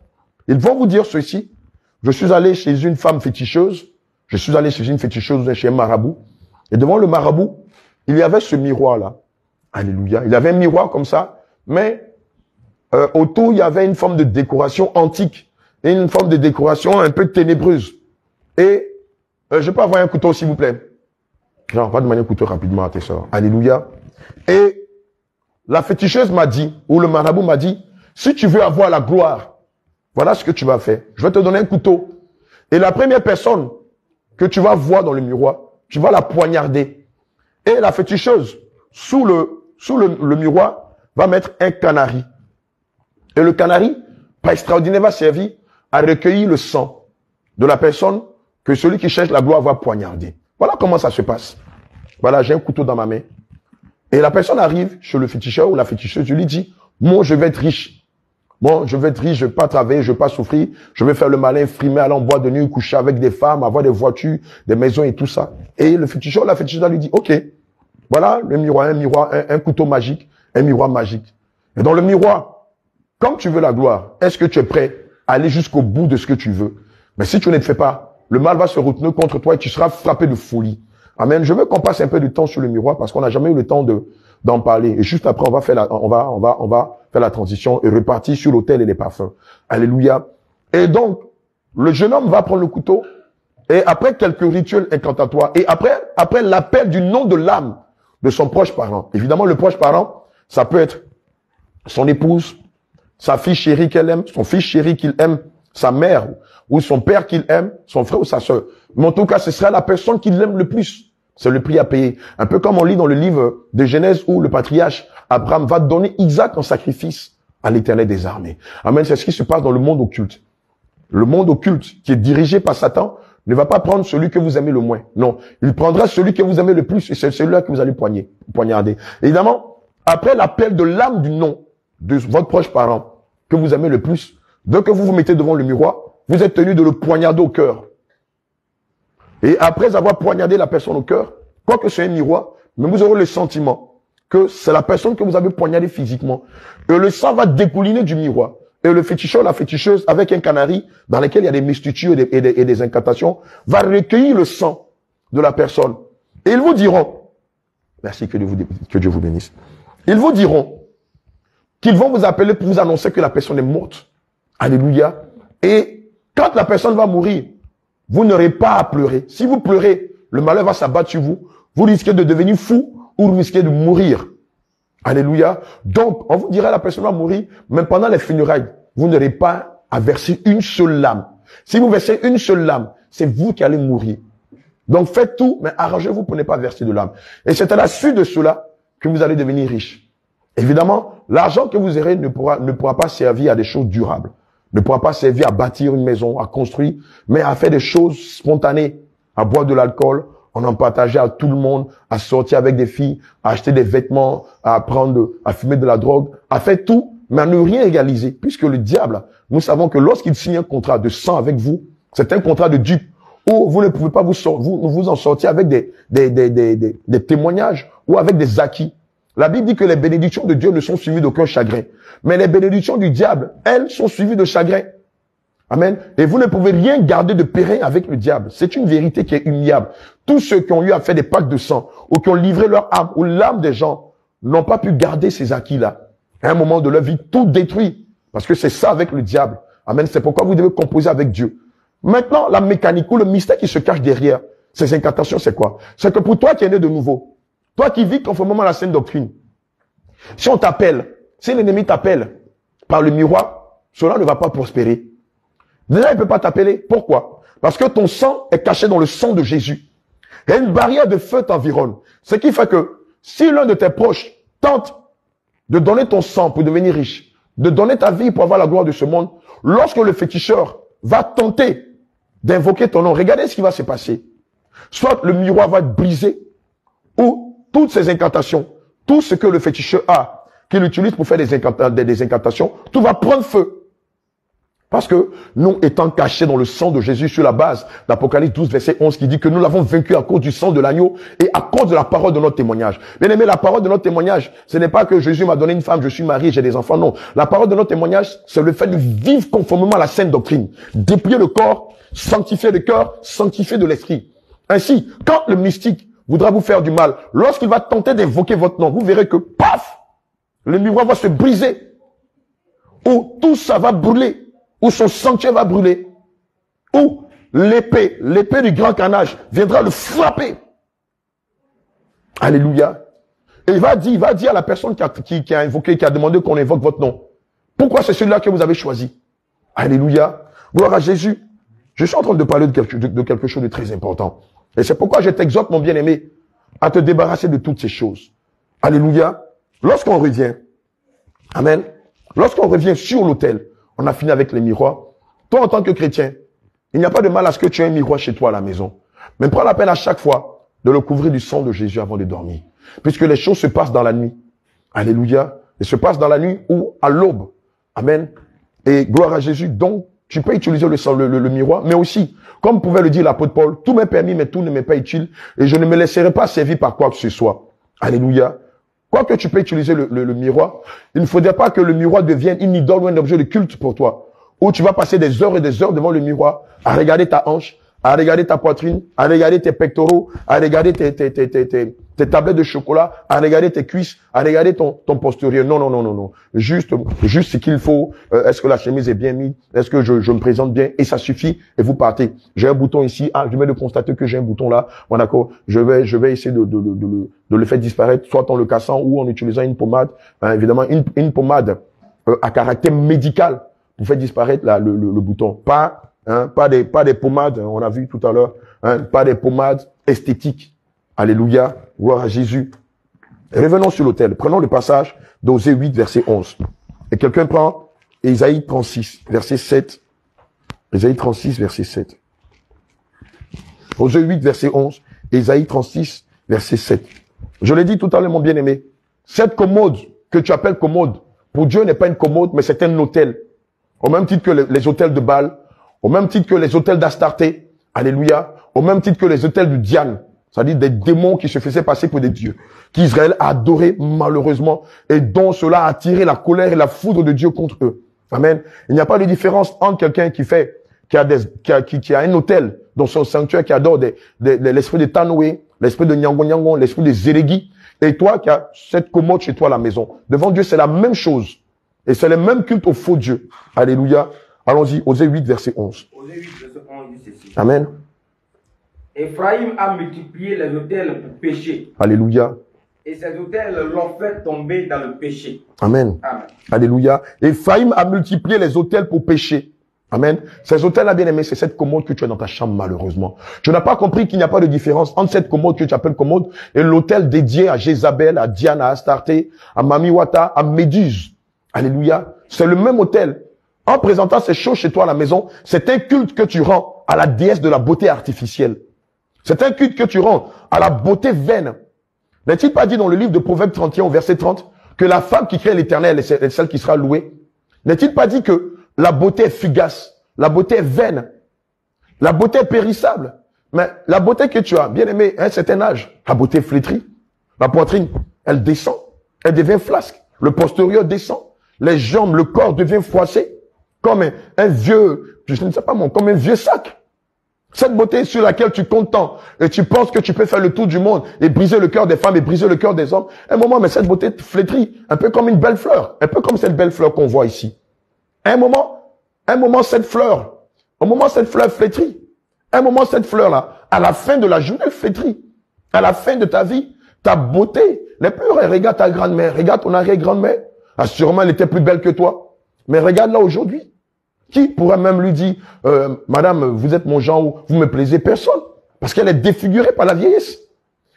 ils vont vous dire ceci. Je suis allé chez une femme féticheuse, chez un marabout, et devant le marabout, il y avait ce miroir-là. Alléluia. Il y avait un miroir comme ça, mais autour, il y avait une forme de décoration antique et une forme de décoration un peu ténébreuse. Et je peux avoir un couteau, s'il vous plaît? Non, pas de manière couteau rapidement à tes soeurs. Alléluia. Et la féticheuse m'a dit, ou le marabout m'a dit, si tu veux avoir la gloire, voilà ce que tu vas faire. Je vais te donner un couteau. Et la première personne que tu vas voir dans le miroir, tu vas la poignarder. Et la féticheuse, sous le miroir, va mettre un canari. Et le canari, par extraordinaire, va servir à recueillir le sang de la personne que celui qui cherche la gloire va poignarder. Voilà comment ça se passe. Voilà, j'ai un couteau dans ma main. Et la personne arrive chez le féticheur ou la féticheuse, je lui dis, moi, je vais être riche. Bon, je vais être riche, je vais pas travailler, je vais pas souffrir, je vais faire le malin, frimer, aller en boîte de nuit, coucher avec des femmes, avoir des voitures, des maisons et tout ça. Et le féticheur, la féticheuse lui dit, ok, voilà le miroir, un couteau magique, un miroir magique. Et dans le miroir, comme tu veux la gloire, est-ce que tu es prêt à aller jusqu'au bout de ce que tu veux? Mais si tu ne le fais pas, le mal va se retourner contre toi et tu seras frappé de folie. Amen. Je veux qu'on passe un peu de temps sur le miroir parce qu'on n'a jamais eu le temps d'en parler. Et juste après, on va faire la transition et repartir sur l'autel et les parfums. Alléluia. Et donc, le jeune homme va prendre le couteau et après quelques rituels incantatoires et après l'appel du nom de l'âme de son proche parent. Évidemment, le proche parent, ça peut être son épouse, sa fille chérie qu'elle aime, son fils chéri qu'il aime, sa mère ou son père qu'il aime, son frère ou sa sœur. Mais en tout cas, ce sera la personne qu'il aime le plus. C'est le prix à payer. Un peu comme on lit dans le livre de Genèse où le patriarche Abraham va donner Isaac en sacrifice à l'Éternel des armées. Amen. C'est ce qui se passe dans le monde occulte. Le monde occulte qui est dirigé par Satan ne va pas prendre celui que vous aimez le moins. Non. Il prendra celui que vous aimez le plus et c'est celui-là que vous allez poignarder. Évidemment, après l'appel de l'âme du nom de votre proche parent que vous aimez le plus, dès que vous vous mettez devant le miroir, vous êtes tenu de le poignarder au cœur. Et après avoir poignardé la personne au cœur, quoique ce soit un miroir, mais vous aurez le sentiment que c'est la personne que vous avez poignardée physiquement. Et le sang va découliner du miroir. Et le féticheur, la féticheuse, avec un canari dans lequel il y a des mystitudes et des incantations, va recueillir le sang de la personne. Et ils vous diront, merci, que Dieu vous bénisse. Ils vous diront qu'ils vont vous appeler pour vous annoncer que la personne est morte. Alléluia. Et quand la personne va mourir, vous n'aurez pas à pleurer. Si vous pleurez, le malheur va s'abattre sur vous. Vous risquez de devenir fou ou vous risquez de mourir. Alléluia. Donc, on vous dira la personne va mourir, mais pendant les funérailles, vous n'aurez pas à verser une seule larme. Si vous versez une seule larme, c'est vous qui allez mourir. Donc, faites tout, mais arrangez-vous pour ne pas verser de larmes. Et c'est à la suite de cela que vous allez devenir riche. Évidemment, l'argent que vous aurez ne pourra pas servir à des choses durables. Ne pourra pas servir à bâtir une maison, à construire, mais à faire des choses spontanées, à boire de l'alcool, à en partager à tout le monde, à sortir avec des filles, à acheter des vêtements, à fumer de la drogue, à faire tout, mais à ne rien réaliser. Puisque le diable, nous savons que lorsqu'il signe un contrat de sang avec vous, c'est un contrat de dupe, où vous ne pouvez pas vous en sortir avec des témoignages ou avec des acquis. La Bible dit que les bénédictions de Dieu ne sont suivies d'aucun chagrin. Mais les bénédictions du diable, elles, sont suivies de chagrin. Amen. Et vous ne pouvez rien garder de périn avec le diable. C'est une vérité qui est humiliable. Tous ceux qui ont eu à faire des pactes de sang, ou qui ont livré leur âme, ou l'âme des gens, n'ont pas pu garder ces acquis-là. À un moment de leur vie, tout détruit. Parce que c'est ça avec le diable. Amen. C'est pourquoi vous devez composer avec Dieu. Maintenant, la mécanique ou le mystère qui se cache derrière ces incantations, c'est quoi? C'est que pour toi qui es né de nouveau, toi qui vis conformément à la saine doctrine, si on t'appelle, si l'ennemi t'appelle par le miroir, cela ne va pas prospérer. Déjà, il ne peut pas t'appeler. Pourquoi? Parce que ton sang est caché dans le sang de Jésus. Il y a une barrière de feu t'environne. Ce qui fait que si l'un de tes proches tente de donner ton sang pour devenir riche, de donner ta vie pour avoir la gloire de ce monde, lorsque le féticheur va tenter d'invoquer ton nom, regardez ce qui va se passer. Soit le miroir va être brisé, ou toutes ces incantations, tout ce que le féticheur a, qu'il utilise pour faire des incantations, tout va prendre feu. Parce que nous étant cachés dans le sang de Jésus sur la base d'Apocalypse 12, verset 11, qui dit que nous l'avons vaincu à cause du sang de l'agneau et à cause de la parole de notre témoignage. Bien aimé, la parole de notre témoignage, ce n'est pas que Jésus m'a donné une femme, je suis marié, j'ai des enfants. Non. La parole de notre témoignage, c'est le fait de vivre conformément à la sainte doctrine. Déplier le corps, sanctifier le cœur, sanctifier de l'esprit. Ainsi, quand le mystique voudra vous faire du mal, lorsqu'il va tenter d'invoquer votre nom, vous verrez que, paf, le miroir va se briser. Ou tout ça va brûler. Où son sanctuaire va brûler, où l'épée du grand carnage viendra le frapper. Alléluia. Et il va dire à la personne qui a invoqué, qui a demandé qu'on invoque votre nom, pourquoi c'est celui-là que vous avez choisi? Alléluia. Gloire à Jésus. Je suis en train de parler de quelque chose de très important. Et c'est pourquoi je t'exhorte, mon bien-aimé, à te débarrasser de toutes ces choses. Alléluia. Lorsqu'on revient, amen, lorsqu'on revient sur l'autel, on a fini avec les miroirs. Toi, en tant que chrétien, il n'y a pas de mal à ce que tu aies un miroir chez toi à la maison. Mais prends la peine à chaque fois de le couvrir du sang de Jésus avant de dormir. Puisque les choses se passent dans la nuit. Alléluia. Elles se passent dans la nuit ou à l'aube. Amen. Et gloire à Jésus. Donc, tu peux utiliser le miroir, mais aussi, comme pouvait le dire l'apôtre Paul, tout m'est permis, mais tout ne m'est pas utile. Et je ne me laisserai pas servir par quoi que ce soit. Alléluia. Quoique tu peux utiliser le miroir, il ne faudrait pas que le miroir devienne une idole ou un objet de culte pour toi. Où tu vas passer des heures et des heures devant le miroir, à regarder ta hanche, à regarder ta poitrine, à regarder tes pectoraux, à regarder tes tablettes de chocolat, à regarder tes cuisses, à regarder ton postérieur. Non, non, non, non, non. Juste ce qu'il faut. Est-ce que la chemise est bien mise? Est-ce que je me présente bien? Et ça suffit. Et vous partez. J'ai un bouton ici. Ah, je viens de constater que j'ai un bouton là. Bon, d'accord. Je vais essayer de le faire disparaître, soit en le cassant ou en utilisant une pommade. Évidemment, une pommade à caractère médical pour faire disparaître le bouton. Pas des pommades, on a vu tout à l'heure, pas des pommades esthétiques. Alléluia, gloire à Jésus. Revenons sur l'autel. Prenons le passage d'Osée 8, verset 11. Et quelqu'un prend Ésaïe 36, verset 7. Ésaïe 36, verset 7. Osée 8, verset 11. Ésaïe 36, verset 7. Je l'ai dit tout à l'heure, mon bien-aimé. Cette commode que tu appelles commode, pour Dieu n'est pas une commode, mais c'est un autel. Au même titre que les autels de Baal, au même titre que les autels d'Astarté, alléluia, au même titre que les autels de Diane, c'est-à-dire des démons qui se faisaient passer pour des dieux, qu'Israël a adoré malheureusement, et dont cela a attiré la colère et la foudre de Dieu contre eux. Amen. Il n'y a pas de différence entre quelqu'un qui a un autel dans son sanctuaire, qui adore l'esprit de Tanoué, l'esprit de Nyangon, l'esprit de Zérégui, et toi qui as cette commode chez toi à la maison. Devant Dieu, c'est la même chose. Et c'est le même culte au faux Dieu. Alléluia. Allons-y, Osée 8, verset 11. Osée 8, verset 11 dit ceci. Amen. Éphraïm a multiplié les autels pour pécher. Alléluia. Et ces autels l'ont fait tomber dans le péché. Amen. Amen. Alléluia. Éphraïm a multiplié les autels pour pécher. Amen. Ces autels-là, bien aimé, c'est cette commode que tu as dans ta chambre, malheureusement. Tu n'as pas compris qu'il n'y a pas de différence entre cette commode que tu appelles commode et l'autel dédié à Jézabel, à Diane, à Astarté, à Mamiwata, à Méduse. Alléluia. C'est le même autel. En présentant ces choses chez toi à la maison, c'est un culte que tu rends à la déesse de la beauté artificielle. C'est un culte que tu rends à la beauté vaine. N'est-il pas dit dans le livre de Proverbes 31 au verset 30 que la femme qui crée l'Éternel est celle qui sera louée? N'est-il pas dit que la beauté est fugace, la beauté est vaine, la beauté est périssable? Mais la beauté que tu as, bien aimé, à un certain âge, la beauté flétrie, la poitrine, elle descend, elle devient flasque, le postérieur descend, les jambes, le corps devient froissé, comme un vieux, je ne sais pas moi, comme un vieux sac. Cette beauté sur laquelle tu comptes tant et tu penses que tu peux faire le tour du monde et briser le cœur des femmes et briser le cœur des hommes. À un moment, mais cette beauté te flétrit, un peu comme une belle fleur, un peu comme cette belle fleur qu'on voit ici. À un moment, cette fleur, au moment, cette fleur flétrit. À un moment, cette fleur-là, à la fin de la journée, elle flétrit. À la fin de ta vie, ta beauté n'est plus, regarde ta grand-mère, regarde ton arrière-grand-mère. Ah, sûrement, elle était plus belle que toi. Mais regarde là aujourd'hui. Qui pourrait même lui dire, madame, vous êtes mon genre, ou vous me plaisez? Personne. Parce qu'elle est défigurée par la vieillesse.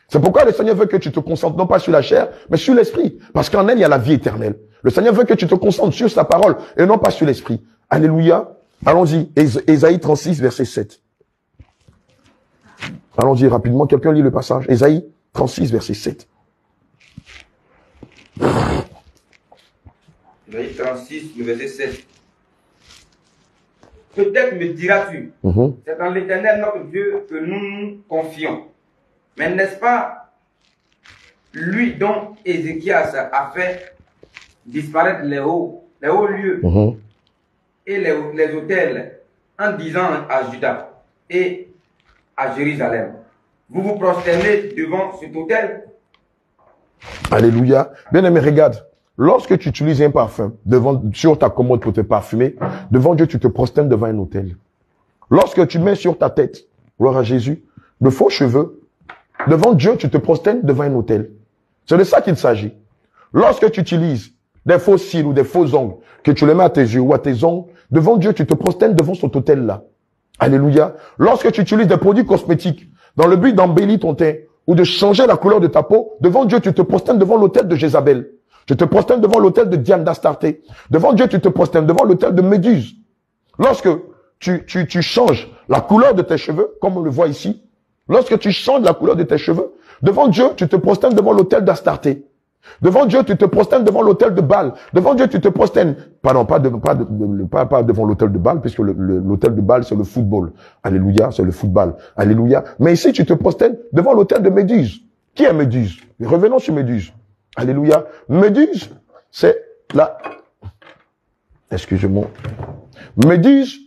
C'est pourquoi le Seigneur veut que tu te concentres non pas sur la chair, mais sur l'esprit. Parce qu'en elle, il y a la vie éternelle. Le Seigneur veut que tu te concentres sur sa parole et non pas sur l'esprit. Alléluia. Allons-y. Ésaïe 36, verset 7. Allons-y rapidement. Quelqu'un lit le passage. Ésaïe 36, verset 7. Ésaïe 36, le verset 7. Peut-être me diras-tu, c'est dans l'Éternel notre Dieu que nous nous confions. Mais n'est-ce pas lui dont Ézéchias a fait disparaître les hauts lieux et les autels en disant à Juda et à Jérusalem, vous vous prosternez devant cet autel? Alléluia. Bien aimé, regarde. Lorsque tu utilises un parfum sur ta commode pour te parfumer, devant Dieu, tu te prosternes devant un autel. Lorsque tu mets sur ta tête, gloire à Jésus, de faux cheveux, devant Dieu, tu te prosternes devant un autel. C'est de ça qu'il s'agit. Lorsque tu utilises des faux cils ou des faux ongles, que tu les mets à tes yeux ou à tes ongles, devant Dieu, tu te prosternes devant cet autel-là. Alléluia. Lorsque tu utilises des produits cosmétiques, dans le but d'embellir ton teint, ou de changer la couleur de ta peau, devant Dieu, tu te prosternes devant l'autel de Jézabel. Tu te prosternes devant l'autel de Diane d'Astarté. Devant Dieu, tu te prosternes devant l'autel de Méduse. Lorsque tu changes la couleur de tes cheveux, comme on le voit ici, lorsque tu changes la couleur de tes cheveux, devant Dieu, tu te prosternes devant l'autel d'Astarté. Devant Dieu, tu te prosternes devant l'autel de Baal. Devant Dieu, tu te prosternes, pas devant l'autel de Baal, puisque l'autel de Baal, c'est le football. Alléluia, c'est le football. Alléluia. Mais ici, tu te prosternes devant l'autel de Méduse. Qui est Méduse? Revenons sur Méduse. Alléluia. Méduse, c'est la... Excusez-moi. Méduse,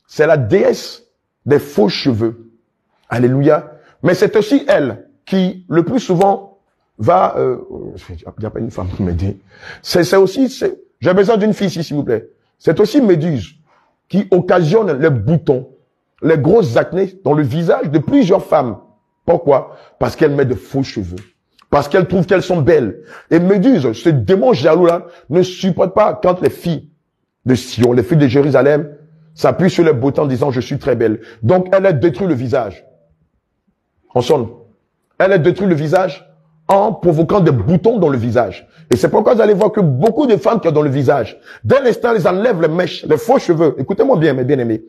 c'est la déesse des faux cheveux. Alléluia. Mais c'est aussi elle qui, le plus souvent, va... il n'y a pas une femme qui me dit. C'est aussi... J'ai besoin d'une fille ici, s'il vous plaît. C'est aussi Méduse qui occasionne les boutons, les grosses acnés dans le visage de plusieurs femmes. Pourquoi? Parce qu'elle met de faux cheveux. Parce qu'elles trouvent qu'elles sont belles. Et Méduse, ce démon jaloux-là, ne supporte pas quand les filles de Sion, les filles de Jérusalem, s'appuient sur les beautés en disant « je suis très belle ». Donc, elle a détruit le visage. On sonne. Elle a détruit le visage en provoquant des boutons dans le visage. Et c'est pourquoi vous allez voir que beaucoup de femmes qui ont dans le visage, dès l'instant, elles enlèvent les mèches, les faux cheveux. Écoutez-moi bien, mes bien-aimés.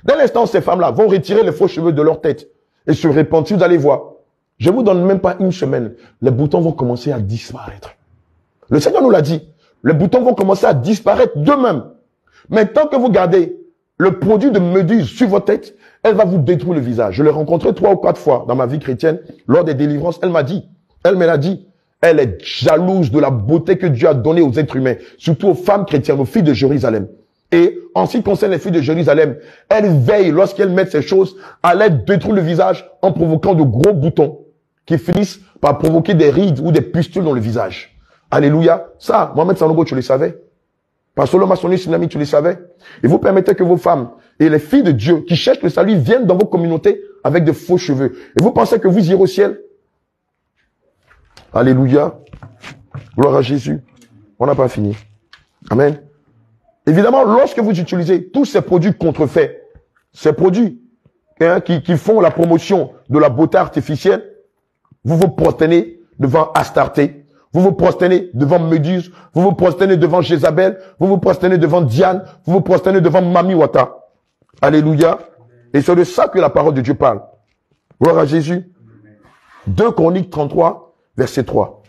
Dès l'instant, ces femmes-là vont retirer les faux cheveux de leur tête et se repentir, vous allez voir. Je vous donne même pas une semaine. Les boutons vont commencer à disparaître. Le Seigneur nous l'a dit. Les boutons vont commencer à disparaître d'eux-mêmes. Mais tant que vous gardez le produit de Méduse sur votre tête, elle va vous détruire le visage. Je l'ai rencontré 3 ou 4 fois dans ma vie chrétienne, lors des délivrances. Elle me l'a dit. Elle est jalouse de la beauté que Dieu a donnée aux êtres humains, surtout aux femmes chrétiennes, aux filles de Jérusalem. Et en ce qui concerne les filles de Jérusalem, elle veille, lorsqu'elles mettent ces choses, à les détruire le visage en provoquant de gros boutons qui finissent par provoquer des rides ou des pustules dans le visage. Alléluia. Ça, Mohamed Sanogo, tu le savais. Pastor Loma Soni Sinami, tu le savais. Et vous permettez que vos femmes et les filles de Dieu qui cherchent le salut viennent dans vos communautés avec de faux cheveux. Et vous pensez que vous irez au ciel? Alléluia. Gloire à Jésus. On n'a pas fini. Amen. Évidemment, lorsque vous utilisez tous ces produits contrefaits, ces produits qui font la promotion de la beauté artificielle, vous vous prosternez devant Astarté, vous vous prosternez devant Méduse, vous vous prosternez devant Jézabel, vous vous prosternez devant Diane, vous vous prosternez devant Mami Wata. Alléluia. Et c'est de ça que la parole de Dieu parle. Gloire à Jésus. 2 Chroniques 33, verset 3.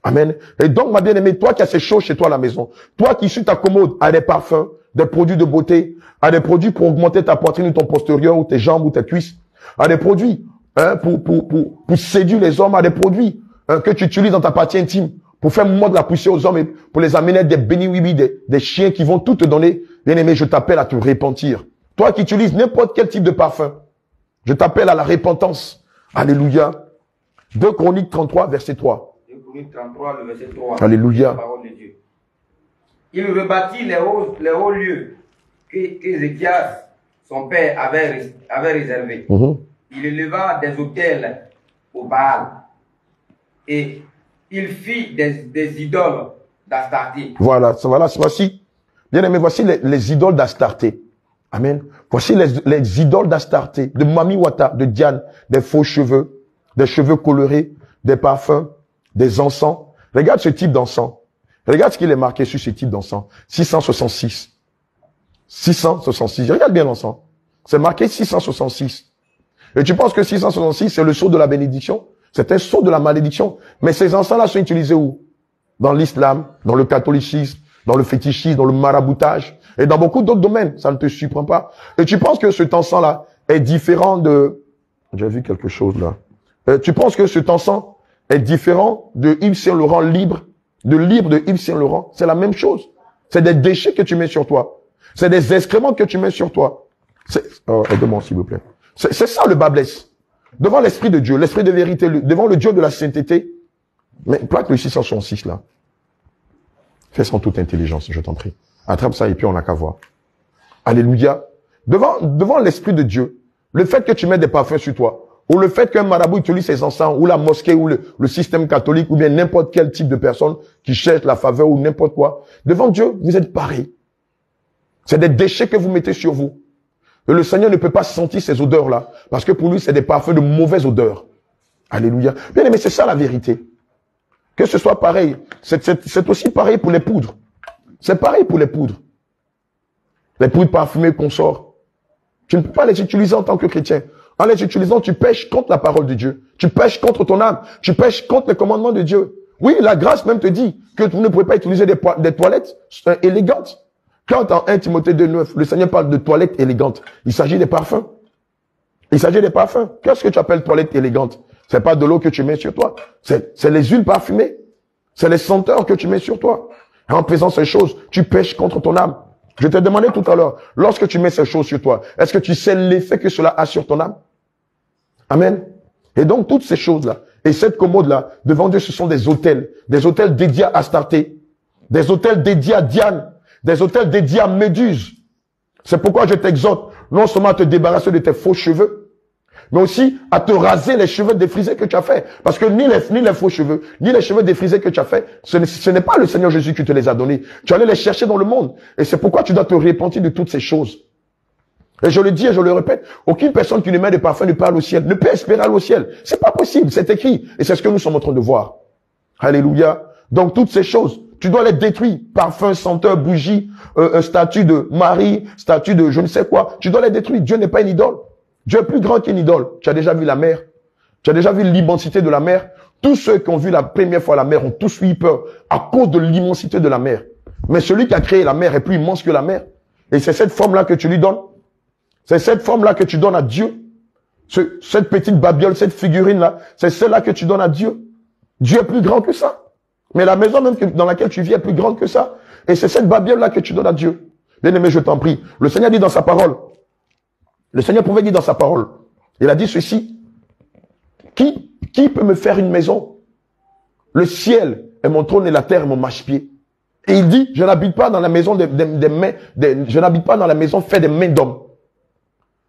Amen. Et donc, ma bien-aimée, toi qui as ces choses chez toi à la maison, toi qui sur ta commode à des parfums, des produits de beauté, à des produits pour augmenter ta poitrine ou ton postérieur ou tes jambes ou tes cuisses, à des produits pour séduire les hommes, à des produits que tu utilises dans ta partie intime pour faire mordre la poussière aux hommes et pour les amener des béni-oui-bi, des chiens qui vont tout te donner. Bien-aimé, je t'appelle à te repentir. Toi qui utilises n'importe quel type de parfum, Je t'appelle à la repentance. Alléluia. 2 Chroniques 33, verset 3. 2 Chroniques 33, le verset 3. Alléluia. La parole de Dieu. Il rebâtit les hauts lieux qu'Ézéchias, son père, avait réservés. Il éleva des autels au Baal. Et il fit des idoles d'Astarté. Voilà, voici. Bien aimé, voici les idoles d'Astarté. Amen. Voici les idoles d'Astarté, de Mami Wata, de Diane, des faux cheveux, des cheveux colorés, des parfums, des encens. Regarde ce type d'encens. Regarde ce qu'il est marqué sur ce type d'encens. 666. 666. Regarde bien l'encens. C'est marqué 666. Et tu penses que 666, c'est le sceau de la bénédiction? C'est un sceau de la malédiction. Mais ces encens-là sont utilisés où? Dans l'islam, dans le catholicisme, dans le fétichisme, dans le maraboutage, et dans beaucoup d'autres domaines. Ça ne te surprend pas. Et tu penses que cet encens-là est différent de... J'ai vu quelque chose là. Tu penses que cet encens est différent de Yves Saint Laurent libre, de Yves Saint Laurent? C'est la même chose. C'est des déchets que tu mets sur toi. C'est des excréments que tu mets sur toi. Aide-moi s'il vous plaît. C'est ça le bas blesse. Devant l'esprit de Dieu, l'esprit de vérité, devant le Dieu de la sainteté. Mais plaque le 666 là. Fais sans toute intelligence, je t'en prie. Attrape ça et puis on n'a qu'à voir. Alléluia. Devant l'esprit de Dieu, le fait que tu mets des parfums sur toi, ou le fait qu'un marabout utilise ses encens, ou la mosquée, ou le système catholique, ou bien n'importe quel type de personne qui cherche la faveur ou n'importe quoi, devant Dieu, vous êtes pareil. C'est des déchets que vous mettez sur vous. Et le Seigneur ne peut pas sentir ces odeurs-là, parce que pour lui, c'est des parfums de mauvaise odeur. Alléluia. Bien aimé, c'est ça la vérité. Que ce soit pareil. C'est aussi pareil pour les poudres. C'est pareil pour les poudres. Les poudres parfumées qu'on sort. Tu ne peux pas les utiliser en tant que chrétien. En les utilisant, tu pèches contre la parole de Dieu. Tu pèches contre ton âme. Tu pèches contre les commandements de Dieu. Oui, la grâce même te dit que vous ne pouvez pas utiliser des toilettes élégantes. Quand en 1 Timothée 2,9, le Seigneur parle de toilettes élégantes, il s'agit des parfums. Il s'agit des parfums. Qu'est-ce que tu appelles toilette élégante? C'est pas de l'eau que tu mets sur toi. C'est les huiles parfumées. C'est les senteurs que tu mets sur toi. Et en faisant ces choses, tu pèches contre ton âme. Je t'ai demandé tout à l'heure, lorsque tu mets ces choses sur toi, est-ce que tu sais l'effet que cela a sur ton âme? Amen. Et donc, toutes ces choses-là, et cette commode-là, devant Dieu, ce sont des autels dédiés à Astarté, des autels dédiés à Diane, des autels dédiés à Méduse. C'est pourquoi je t'exhorte, non seulement à te débarrasser de tes faux cheveux, mais aussi à te raser les cheveux défrisés que tu as fait. Parce que ni les faux cheveux, ni les cheveux défrisés que tu as fait, ce n'est pas le Seigneur Jésus qui te les a donnés. Tu allais les chercher dans le monde. Et c'est pourquoi tu dois te repentir de toutes ces choses. Et je le dis et je le répète, aucune personne qui ne met de parfum ne parle au ciel, ne peut espérer aller au ciel. C'est pas possible, c'est écrit. Et c'est ce que nous sommes en train de voir. Alléluia. Donc toutes ces choses, tu dois les détruire. Parfum, senteur, bougie, statue de Marie, statue de je ne sais quoi. Tu dois les détruire. Dieu n'est pas une idole. Dieu est plus grand qu'une idole. Tu as déjà vu la mer? Tu as déjà vu l'immensité de la mer? Tous ceux qui ont vu la première fois la mer ont tous eu peur à cause de l'immensité de la mer. Mais celui qui a créé la mer est plus immense que la mer. Et c'est cette forme-là que tu lui donnes. C'est cette forme-là que tu donnes à Dieu. Cette petite babiole, cette figurine-là, c'est celle-là que tu donnes à Dieu. Dieu est plus grand que ça. Mais la maison même dans laquelle tu vis est plus grande que ça. Et c'est cette babiole-là que tu donnes à Dieu. Bien-aimé, je t'en prie. Le Seigneur dit dans sa parole. Le Seigneur pouvait dire dans sa parole. Il a dit ceci. Qui peut me faire une maison? Le ciel est mon trône et la terre est mon marchepied. Et il dit, je n'habite pas dans la maison je n'habite pas dans la maison faite des mains d'hommes.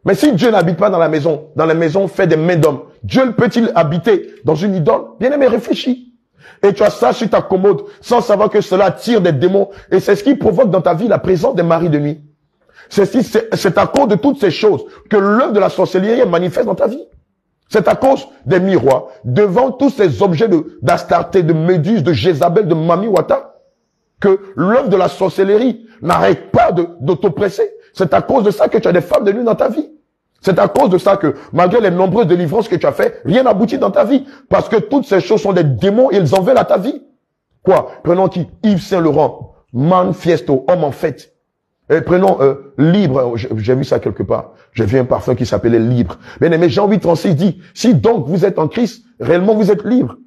Mais si Dieu n'habite pas dans la maison faite des mains d'hommes, Dieu peut-il habiter dans une idole? Bien-aimé, réfléchis. Et tu as ça sur ta commode, sans savoir que cela attire des démons. Et c'est ce qui provoque dans ta vie la présence des maris de nuit. C'est à cause de toutes ces choses que l'œuvre de la sorcellerie est manifeste dans ta vie. C'est à cause des miroirs, devant tous ces objets d'Astarté, de Méduse, de Jézabel, de Mami Wata, que l'œuvre de la sorcellerie n'arrête pas de t'oppresser. C'est à cause de ça que tu as des femmes de nuit dans ta vie. C'est à cause de ça que, malgré les nombreuses délivrances que tu as fait, rien n'aboutit dans ta vie. Parce que toutes ces choses sont des démons et ils en veulent à ta vie. Quoi? Prenons qui? Yves Saint Laurent, Manifiesto, homme en fête. Et prenons Libre, j'ai vu ça quelque part. J'ai vu un parfum qui s'appelait Libre. Bien aimé, Jean 8,36 dit, si donc vous êtes en Christ, réellement vous êtes libre.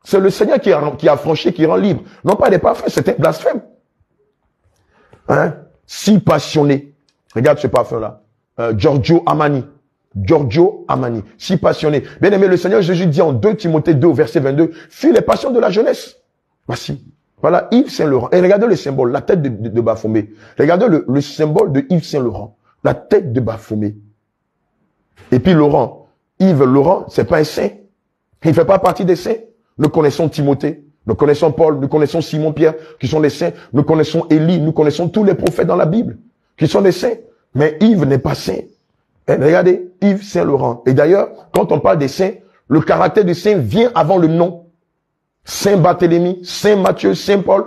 C'est le Seigneur qui a affranchi, qui rend libre. Non pas des parfums, c'était blasphème. Hein? Si passionné. Regarde ce parfum-là. Giorgio Armani. Giorgio Armani. Si passionné. Bien aimé, le Seigneur Jésus dit en 2 Timothée 2, verset 22, fuis les passions de la jeunesse. Voici. Voilà, Yves Saint-Laurent. Et regardez le symbole, la tête de Baphomet. Regardez le symbole de Yves Saint-Laurent. La tête de Baphomet. Et puis Laurent. Yves Laurent, c'est pas un saint. Il ne fait pas partie des saints. Nous connaissons Timothée. Nous connaissons Paul. Nous connaissons Simon-Pierre, qui sont des saints. Nous connaissons Élie. Nous connaissons tous les prophètes dans la Bible, qui sont des saints. Mais Yves n'est pas saint. Et regardez, Yves Saint-Laurent. Et d'ailleurs, quand on parle des saints, le caractère du saint vient avant le nom. Saint Barthélemy, Saint Matthieu, Saint Paul.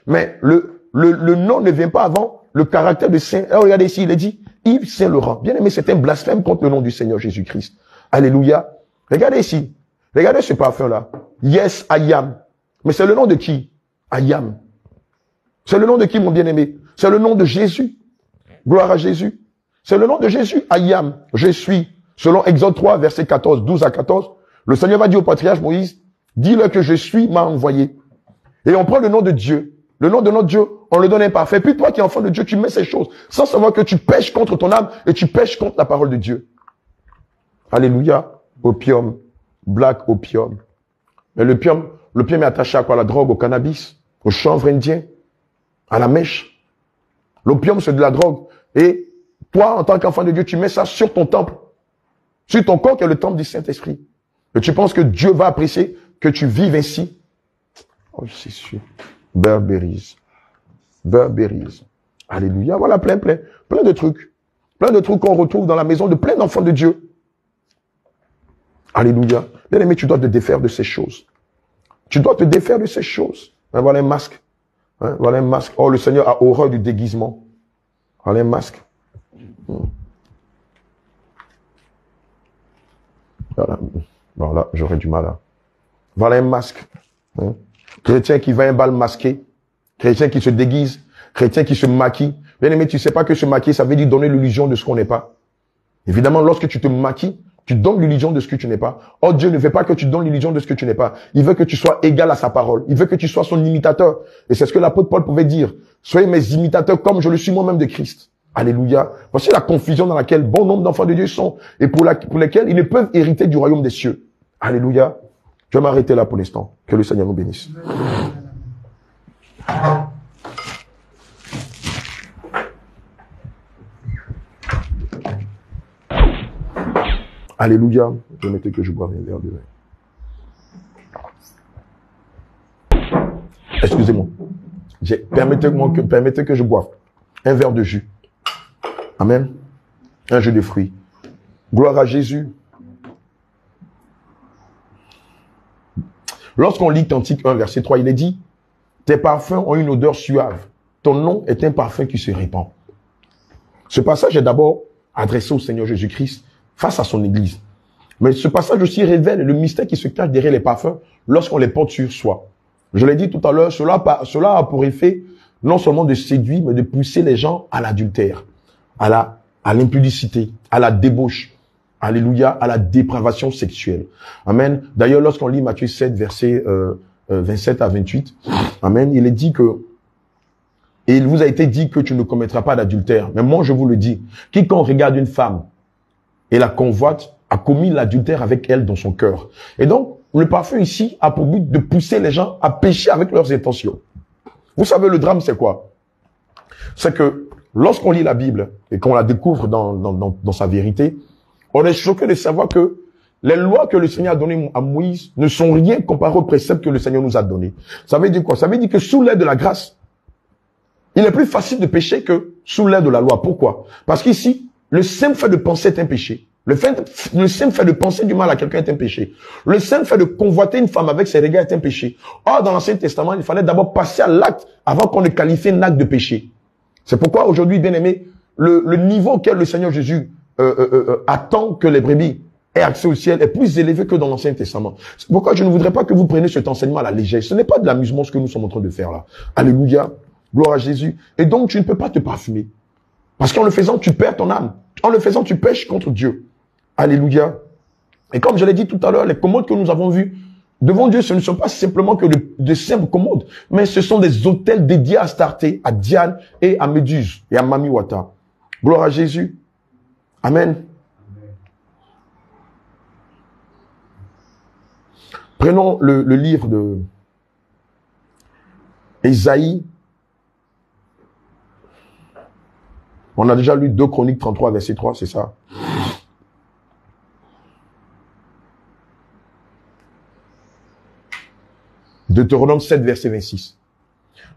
Mais le nom ne vient pas avant le caractère de saint. Alors, regardez ici, il est dit Yves Saint-Laurent. Bien aimé, c'est un blasphème contre le nom du Seigneur Jésus-Christ. Alléluia. Regardez ici. Regardez ce parfum-là. Yes, I am. Mais c'est le nom de qui? I am. C'est le nom de qui, mon bien-aimé? C'est le nom de Jésus. Gloire à Jésus. C'est le nom de Jésus. I am. Je suis. Selon Exode 3, verset 14, 12 à 14, le Seigneur va dire au patriarche Moïse, dis-le que je suis m'a envoyé. Et on prend le nom de Dieu. Le nom de notre Dieu, on le donne imparfait. Puis toi qui es enfant de Dieu, tu mets ces choses sans savoir que tu pèches contre ton âme et tu pèches contre la parole de Dieu. Alléluia. Opium. Black opium. Mais l'opium est attaché à quoi? La drogue, au cannabis, au chanvre indien, à la mèche. L'opium, c'est de la drogue. Et toi, en tant qu'enfant de Dieu, tu mets ça sur ton temple. Sur ton corps qui est le temple du Saint-Esprit. Et tu penses que Dieu va apprécier que tu vives ainsi? Oh, c'est sûr. Burberry's. Burberry's. Alléluia. Voilà, plein de trucs. Plein de trucs qu'on retrouve dans la maison de plein d'enfants de Dieu. Alléluia. Bien aimé, tu dois te défaire de ces choses. Tu dois te défaire de ces choses. Hein, voilà un masque. Hein, voilà un masque. Oh, le Seigneur a horreur du déguisement. Voilà un masque. Voilà. Bon, là, j'aurais du mal à... Voilà un masque. Hein. Chrétien qui va à un bal masqué. Chrétien qui se déguise. Chrétien qui se maquille. Bien aimé, tu sais pas que se maquiller, ça veut dire donner l'illusion de ce qu'on n'est pas. Évidemment, lorsque tu te maquilles, tu donnes l'illusion de ce que tu n'es pas. Oh, Dieu ne veut pas que tu donnes l'illusion de ce que tu n'es pas. Il veut que tu sois égal à sa parole. Il veut que tu sois son imitateur. Et c'est ce que l'apôtre Paul pouvait dire. Soyez mes imitateurs comme je le suis moi-même de Christ. Alléluia. Voici la confusion dans laquelle bon nombre d'enfants de Dieu sont et pour lesquels ils ne peuvent hériter du royaume des cieux. Alléluia. Je vais m'arrêter là pour l'instant. Que le Seigneur nous bénisse. Alléluia. Permettez que je boive un verre de vin. Excusez-moi. Permettez que je boive un verre de jus. Amen. Un jus de fruits. Gloire à Jésus. Lorsqu'on lit Cantique 1, verset 3, il est dit, tes parfums ont une odeur suave. Ton nom est un parfum qui se répand. Ce passage est d'abord adressé au Seigneur Jésus-Christ face à son Église. Mais ce passage aussi révèle le mystère qui se cache derrière les parfums lorsqu'on les porte sur soi. Je l'ai dit tout à l'heure, cela a pour effet non seulement de séduire, mais de pousser les gens à l'adultère, à l'impudicité, à la débauche, alléluia, à la dépravation sexuelle. Amen. D'ailleurs, lorsqu'on lit Matthieu 7, versets 27 à 28, amen, il est dit que et il vous a été dit que tu ne commettras pas d'adultère. Mais moi, je vous le dis, quiconque regarde une femme et la convoite a commis l'adultère avec elle dans son cœur. Et donc, le parfum ici a pour but de pousser les gens à pécher avec leurs intentions. Vous savez, le drame, c'est quoi? C'est que lorsqu'on lit la Bible et qu'on la découvre dans sa vérité, on est choqué de savoir que les lois que le Seigneur a données à Moïse ne sont rien comparées aux préceptes que le Seigneur nous a donnés. Ça veut dire quoi? Ça veut dire que sous l'aide de la grâce, il est plus facile de pécher que sous l'aide de la loi. Pourquoi? Parce qu'ici, le simple fait de penser est un péché. Le simple fait de penser du mal à quelqu'un est un péché. Le simple fait de convoiter une femme avec ses regards est un péché. Or, dans l'Ancien Testament, il fallait d'abord passer à l'acte avant qu'on ne qualifie un acte de péché. C'est pourquoi aujourd'hui, bien aimé, le niveau auquel le Seigneur Jésus attend que les brebis aient accès au ciel est plus élevé que dans l'Ancien Testament. C'est pourquoi je ne voudrais pas que vous preniez cet enseignement à la légère. Ce n'est pas de l'amusement ce que nous sommes en train de faire là. Alléluia. Gloire à Jésus. Et donc, tu ne peux pas te parfumer. Parce qu'en le faisant, tu perds ton âme. En le faisant, tu pèches contre Dieu. Alléluia. Et comme je l'ai dit tout à l'heure, les commodes que nous avons vues, devant Dieu, ce ne sont pas simplement que de simples commodes, mais ce sont des autels dédiés à Astarté, à Diane et à Méduse et à Mami Wata. Gloire à Jésus. Amen. Prenons le livre de Ésaïe. On a déjà lu 2 Chroniques 33, verset 3, c'est ça? Deutéronome 7, verset 26.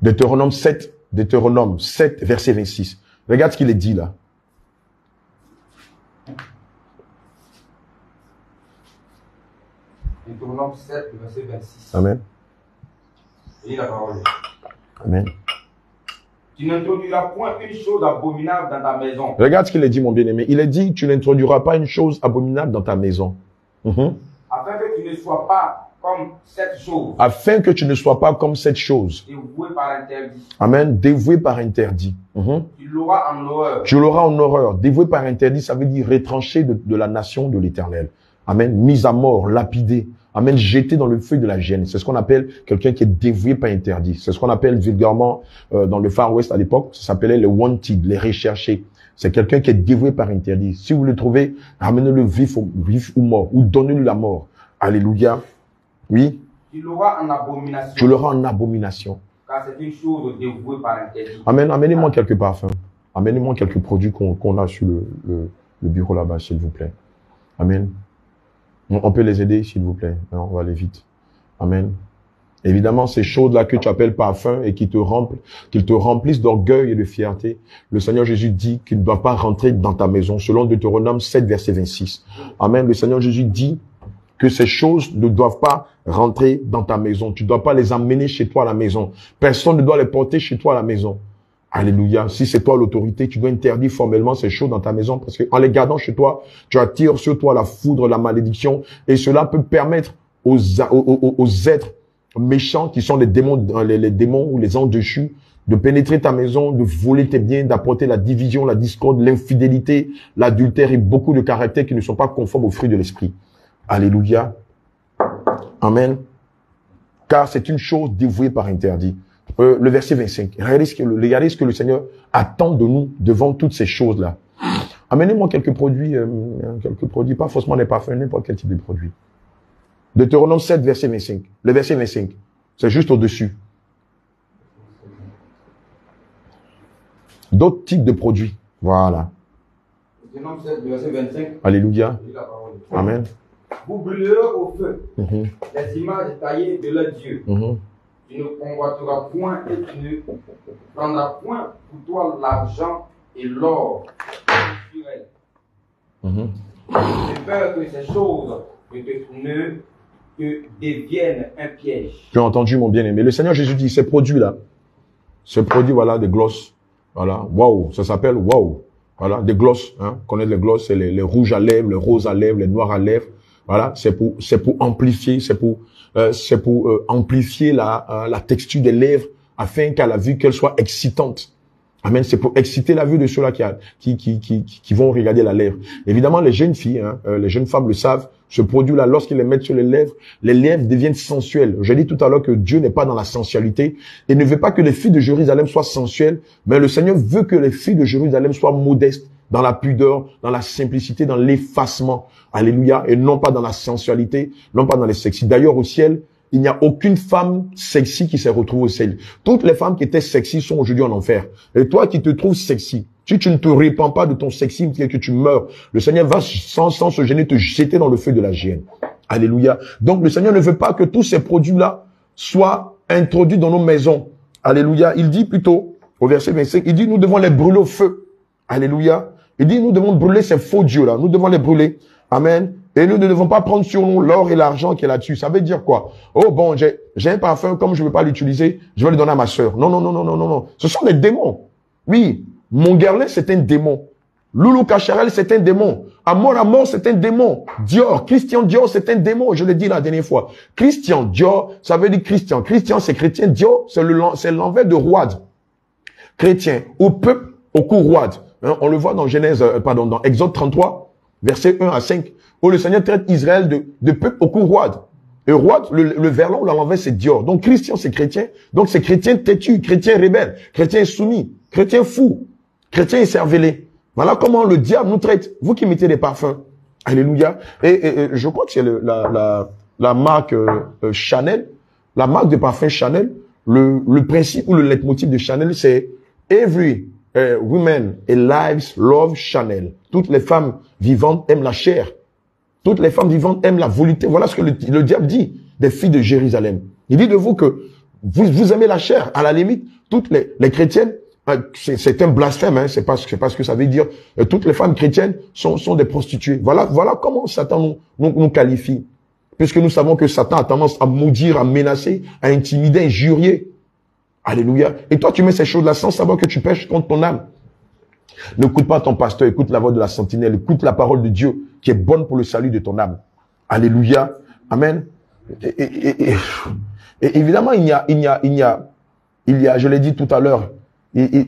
Deutéronome 7, verset 26. Regarde ce qu'il est dit là. Deutéronome 7, verset 26. Amen. Lis la parole. Amen. Tu n'introduiras point une chose abominable dans ta maison. Regarde ce qu'il est dit, mon bien-aimé. Il est dit, tu n'introduiras pas une chose abominable dans ta maison. Afin que tu ne sois pas comme cette chose. Afin que tu ne sois pas comme cette chose. Dévoué par interdit. Amen. Dévoué par interdit. Tu l'auras en horreur. Tu l'auras en horreur. Dévoué par interdit, ça veut dire retranché de la nation de l'Éternel. Amen. Mis à mort, lapidé. Amen. Jeté dans le feu de la gêne. C'est ce qu'on appelle quelqu'un qui est dévoué par interdit. C'est ce qu'on appelle vulgairement dans le Far West à l'époque. Ça s'appelait les wanted, les recherchés. C'est quelqu'un qui est dévoué par interdit. Si vous le trouvez, ramenez-le vif ou mort, ou donnez-lui la mort. Alléluia. Oui. Tu l'auras en abomination. Tu l'auras en abomination. Car c'est une chose dévouée par interdit. Amen. Amenez-moi quelques parfums. Amenez-moi quelques produits qu'on a sur le bureau là-bas, s'il vous plaît. Amen. On peut les aider, s'il vous plaît. On va aller vite. Amen. Évidemment, ces choses-là que tu appelles parfums et qu'ils te remplissent d'orgueil et de fierté, le Seigneur Jésus dit qu'ils ne doivent pas rentrer dans ta maison, selon Deutéronome 7, verset 26. Amen. Le Seigneur Jésus dit que ces choses ne doivent pas rentrer dans ta maison. Tu ne dois pas les emmener chez toi à la maison. Personne ne doit les porter chez toi à la maison. Alléluia. Si c'est toi l'autorité, tu dois interdire formellement ces choses dans ta maison parce que en les gardant chez toi, tu attires sur toi la foudre, la malédiction et cela peut permettre aux êtres méchants qui sont les démons ou les anges déchus de pénétrer ta maison, de voler tes biens, d'apporter la division, la discorde, l'infidélité, l'adultère et beaucoup de caractères qui ne sont pas conformes aux fruits de l'esprit. Alléluia. Amen. Car c'est une chose dévouée par interdit. Le verset 25. Regardez ce que le Seigneur attend de nous devant toutes ces choses-là. Amenez-moi quelques produits, pas forcément des parfums, n'importe quel type de produit. Deutéronome 7, verset 25. Le verset 25. C'est juste au-dessus. D'autres types de produits. Voilà. Deutéronome 7, verset 25. Alléluia. Amen. Vous brûlerez au feu les images taillées de leur Dieu. Tu ne convoiteras point et tu ne prendras point pour toi l'argent et l'or naturel. J'ai peur que ces choses ne te deviennent un piège. Tu as entendu, mon bien-aimé. Le Seigneur Jésus dit, ces produits-là, ces produits, voilà, des glosses, voilà, waouh, ça s'appelle waouh, voilà, des glosses, hein, connaître les glosses, c'est les rouges à lèvres, les roses à lèvres, les noirs à lèvres, voilà, c'est pour amplifier, c'est pour amplifier la texture des lèvres afin qu'à la vue qu'elle soit excitante. Amen. C'est pour exciter la vue de ceux-là qui vont regarder la lèvre. Évidemment, les jeunes filles, les jeunes femmes le savent. Ce produit-là, lorsqu'ils les mettent sur les lèvres deviennent sensuelles. J'ai dit tout à l'heure que Dieu n'est pas dans la sensualité. Il ne veut pas que les filles de Jérusalem soient sensuelles, mais le Seigneur veut que les filles de Jérusalem soient modestes, dans la pudeur, dans la simplicité, dans l'effacement. Alléluia. Et non pas dans la sensualité, non pas dans les sexy. D'ailleurs, au ciel, il n'y a aucune femme sexy qui s'est retrouvée au ciel. Toutes les femmes qui étaient sexy sont aujourd'hui en enfer. Et toi qui te trouves sexy, si tu ne te répands pas de ton sexisme, que tu meurs, le Seigneur va sans se gêner te jeter dans le feu de la géhenne. Alléluia. Donc le Seigneur ne veut pas que tous ces produits-là soient introduits dans nos maisons. Alléluia. Il dit plutôt, au verset 25, il dit nous devons les brûler au feu. Alléluia. Il dit nous devons brûler ces faux dieux-là. Nous devons les brûler. Amen. Et nous ne devons pas prendre sur nous l'or et l'argent qui est là-dessus. Ça veut dire quoi? Oh bon, j'ai un parfum, comme je ne veux pas l'utiliser, je vais le donner à ma sœur. Non, non, non, non, non, non, non. Ce sont des démons. Oui, Monguerlin, c'est un démon. Loulou Cacharel, c'est un démon. Amor, c'est un démon. Dior, Christian Dior, c'est un démon. Je l'ai dit la dernière fois. Christian Dior, ça veut dire Christian. Christian, c'est chrétien. Dior, c'est l'envers de roide. Chrétien, au peuple, au cou roide. Hein, on le voit dans dans Exode 33, versets 1 à 5. Où le Seigneur traite Israël de peuple au cou roide. Et roide, le verlan, là, l'envers, c'est Dior. Donc, Christian, c'est chrétien. Donc, c'est chrétien têtu, chrétien rebelle, chrétien soumis, chrétien fou, chrétien écervelé. Voilà comment le diable nous traite. Vous qui mettez des parfums. Alléluia. Et je crois que c'est la marque Chanel, la marque de parfum Chanel, le principe ou le leitmotiv de Chanel, c'est every woman alive love Chanel. Toutes les femmes vivantes aiment la chair. Toutes les femmes vivantes aiment la volupté. Voilà ce que le diable dit des filles de Jérusalem. Il dit de vous que vous aimez la chair. À la limite, toutes les chrétiennes, c'est un blasphème, hein, c'est pas ce que ça veut dire. Toutes les femmes chrétiennes sont des prostituées. Voilà comment Satan nous qualifie. Puisque nous savons que Satan a tendance à maudire, à menacer, à intimider, à injurier. Alléluia. Et toi, tu mets ces choses-là sans savoir que tu pèches contre ton âme. N'écoute pas ton pasteur, écoute la voix de la sentinelle, écoute la parole de Dieu qui est bonne pour le salut de ton âme. Alléluia. Amen. Et évidemment, il y a, je l'ai dit tout à l'heure,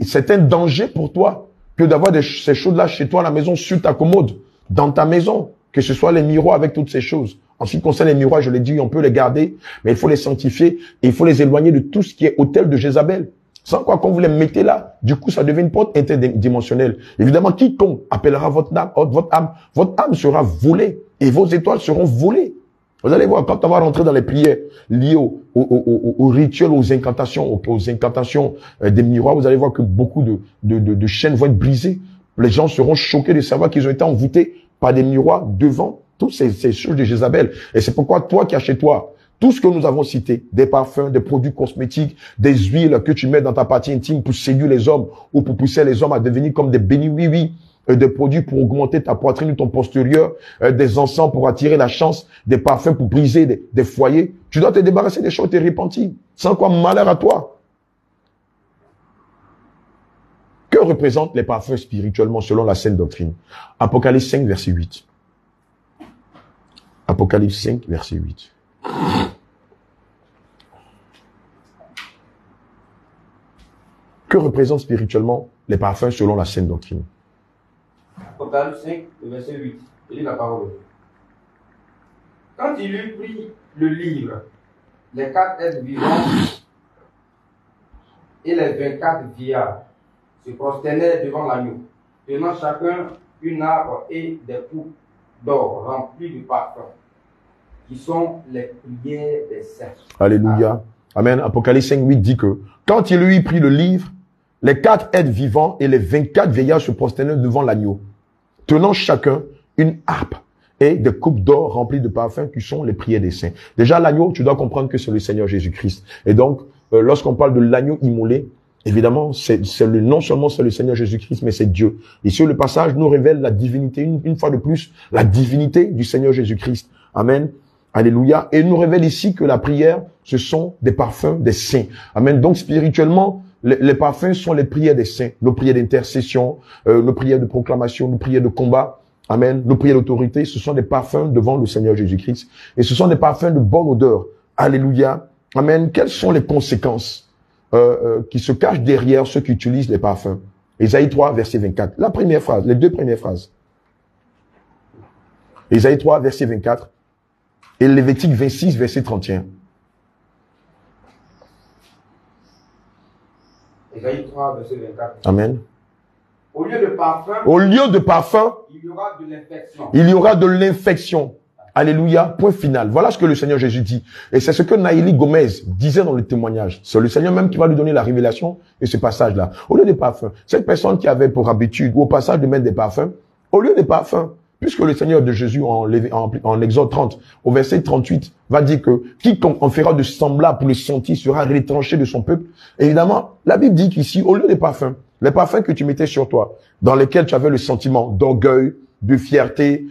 c'est un danger pour toi que d'avoir ces choses-là chez toi à la maison, sur ta commode, dans ta maison, que ce soit les miroirs avec toutes ces choses. En ce qui concerne les miroirs, je l'ai dit, on peut les garder, mais il faut les sanctifier et il faut les éloigner de tout ce qui est autel de Jézabel. Sans quoi, quand vous les mettez là, du coup, ça devient une porte interdimensionnelle. Évidemment, quiconque appellera votre âme sera volée et vos étoiles seront volées. Vous allez voir, quand on va rentrer dans les prières liées aux rituels, aux incantations des miroirs, vous allez voir que beaucoup de chaînes vont être brisées. Les gens seront choqués de savoir qu'ils ont été envoûtés par des miroirs devant toutes ces choses de Jézabel. Et c'est pourquoi toi qui as chez toi, tout ce que nous avons cité, des parfums, des produits cosmétiques, des huiles que tu mets dans ta partie intime pour séduire les hommes ou pour pousser les hommes à devenir comme des bénis oui-oui, des produits pour augmenter ta poitrine ou ton postérieur, des encens pour attirer la chance, des parfums pour briser des foyers. Tu dois te débarrasser des choses et te repentir. Sans quoi, malheur à toi. Que représentent les parfums spirituellement selon la saine doctrine? Apocalypse 5, verset 8. Apocalypse 5, verset 8. Que représentent spirituellement les parfums selon la saine doctrine? Apocalypse 5, verset 8. Il lit la parole. Quand il eut pris le livre, les 4 êtres vivants et les 24 vieillards se prosternaient devant l'agneau, tenant chacun une harpe et des coupes d'or remplies de parfums, qui sont les prières des saints. Alléluia. Amen. Apocalypse 5, 8 dit que quand il eut pris le livre, les 4 êtres vivants et les 24 vieillards se prosternaient devant l'agneau, tenant chacun une harpe et des coupes d'or remplies de parfums qui sont les prières des saints. Déjà, l'agneau, tu dois comprendre que c'est le Seigneur Jésus-Christ. Et donc, lorsqu'on parle de l'agneau immolé, évidemment, non seulement c'est le Seigneur Jésus-Christ, mais c'est Dieu. Et sur le passage nous révèle la divinité, une fois de plus, la divinité du Seigneur Jésus-Christ. Amen. Alléluia. Et il nous révèle ici que la prière, ce sont des parfums des saints. Amen. Donc, spirituellement, les parfums sont les prières des saints, nos prières d'intercession, nos prières de proclamation, nos prières de combat. Amen. Nos prières d'autorité, ce sont des parfums devant le Seigneur Jésus-Christ. Et ce sont des parfums de bonne odeur. Alléluia. Amen. Quelles sont les conséquences qui se cachent derrière ceux qui utilisent les parfums? Ésaïe 3, verset 24. La première phrase, les deux premières phrases. Ésaïe 3, verset 24. Et Lévitique 26, verset 31. Ésaïe 3, verset 24. Amen. Au lieu de parfum, il y aura de l'infection. Il y aura de l'infection. Alléluia. Point final. Voilà ce que le Seigneur Jésus dit. Et c'est ce que Naïli Gomez disait dans le témoignage. C'est le Seigneur même qui va lui donner la révélation de ce passage-là. Au lieu de parfum, cette personne qui avait pour habitude, ou au passage de mettre des parfums, au lieu de parfum, puisque le Seigneur de Jésus en Exode 30, au verset 38, va dire que quiconque en fera de semblable pour le sentir sera retranché de son peuple. Évidemment, la Bible dit qu'ici, au lieu des parfums, les parfums que tu mettais sur toi, dans lesquels tu avais le sentiment d'orgueil, de fierté,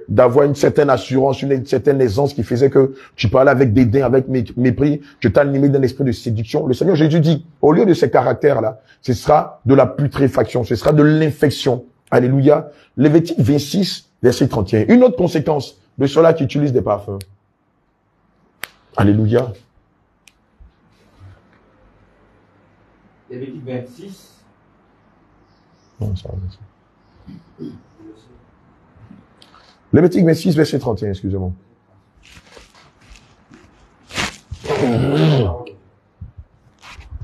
d'avoir une certaine assurance, une certaine aisance qui faisait que tu parlais avec dédain, avec mépris, tu t'animais d'un esprit de séduction. Le Seigneur Jésus dit, au lieu de ces caractères-là, ce sera de la putréfaction, ce sera de l'infection. Alléluia. Lévitique 26, verset 31. Une autre conséquence de ceux-là qui utilisent des parfums. Alléluia. Lévitique 26. Non, ça va. Lévitique 26, verset 31, excusez-moi.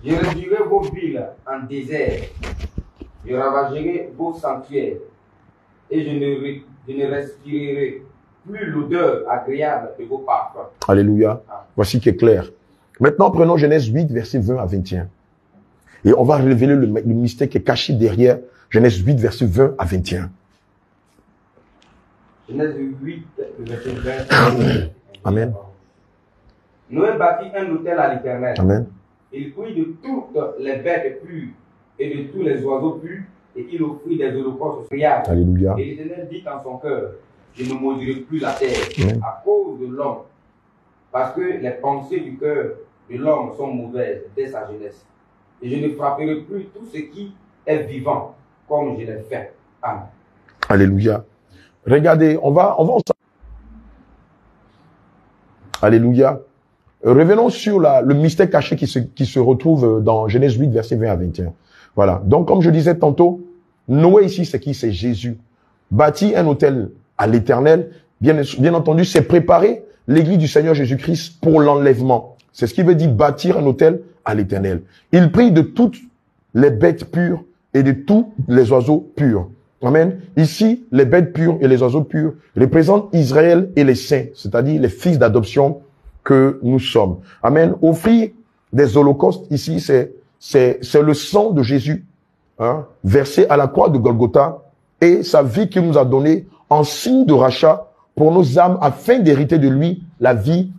Je réduirai vos villes en désert, je ravagerai vos sanctuaires, et je ne respirerai plus l'odeur agréable de vos parfums. Alléluia. Voici qui est clair. Maintenant, prenons Genèse 8, versets 20 à 21. Et on va révéler le mystère qui est caché derrière Genèse 8, versets 20 à 21. Genèse 8, verset 20. Amen. Noé bâtit un autel à l'Éternel. Amen. Il prit de toutes les bêtes pures et de tous les oiseaux purs, et il offrit des holocaustes friables. Alléluia. Et l'Éternel dit en son cœur, je ne maudirai plus la terre Amen. à cause de l'homme, parce que les pensées du cœur de l'homme sont mauvaises dès sa jeunesse. Et je ne frapperai plus tout ce qui est vivant, comme je l'ai fait. Amen. Alléluia. Regardez, on va Alléluia. Revenons sur le mystère caché qui se retrouve dans Genèse 8, versets 20 à 21. Voilà. Donc, comme je disais tantôt, Noé ici, c'est qui? C'est Jésus. Bâtit un autel à l'Éternel. Bien entendu, c'est préparer l'église du Seigneur Jésus-Christ pour l'enlèvement. C'est ce qui veut dire bâtir un autel à l'Éternel. Il prie de toutes les bêtes pures et de tous les oiseaux purs. Amen. Ici, les bêtes pures et les oiseaux purs représentent Israël et les saints, c'est-à-dire les fils d'adoption que nous sommes. Amen. Offrir des holocaustes ici, c'est le sang de Jésus, hein, versé à la croix de Golgotha, et sa vie qu'il nous a donnée en signe de rachat pour nos âmes afin d'hériter de lui la vie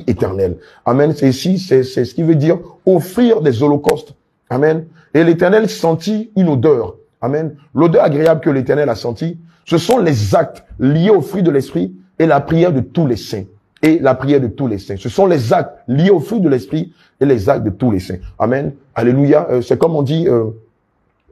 éternelle. Amen. C'est ici, c'est ce qui veut dire offrir des holocaustes. Amen. Et l'Éternel sentit une odeur. Amen. L'odeur agréable que l'Éternel a sentie, ce sont les actes liés au fruit de l'Esprit et la prière de tous les saints. Et la prière de tous les saints. Ce sont les actes liés au fruit de l'Esprit et les actes de tous les saints. Amen. Alléluia. C'est comme on dit,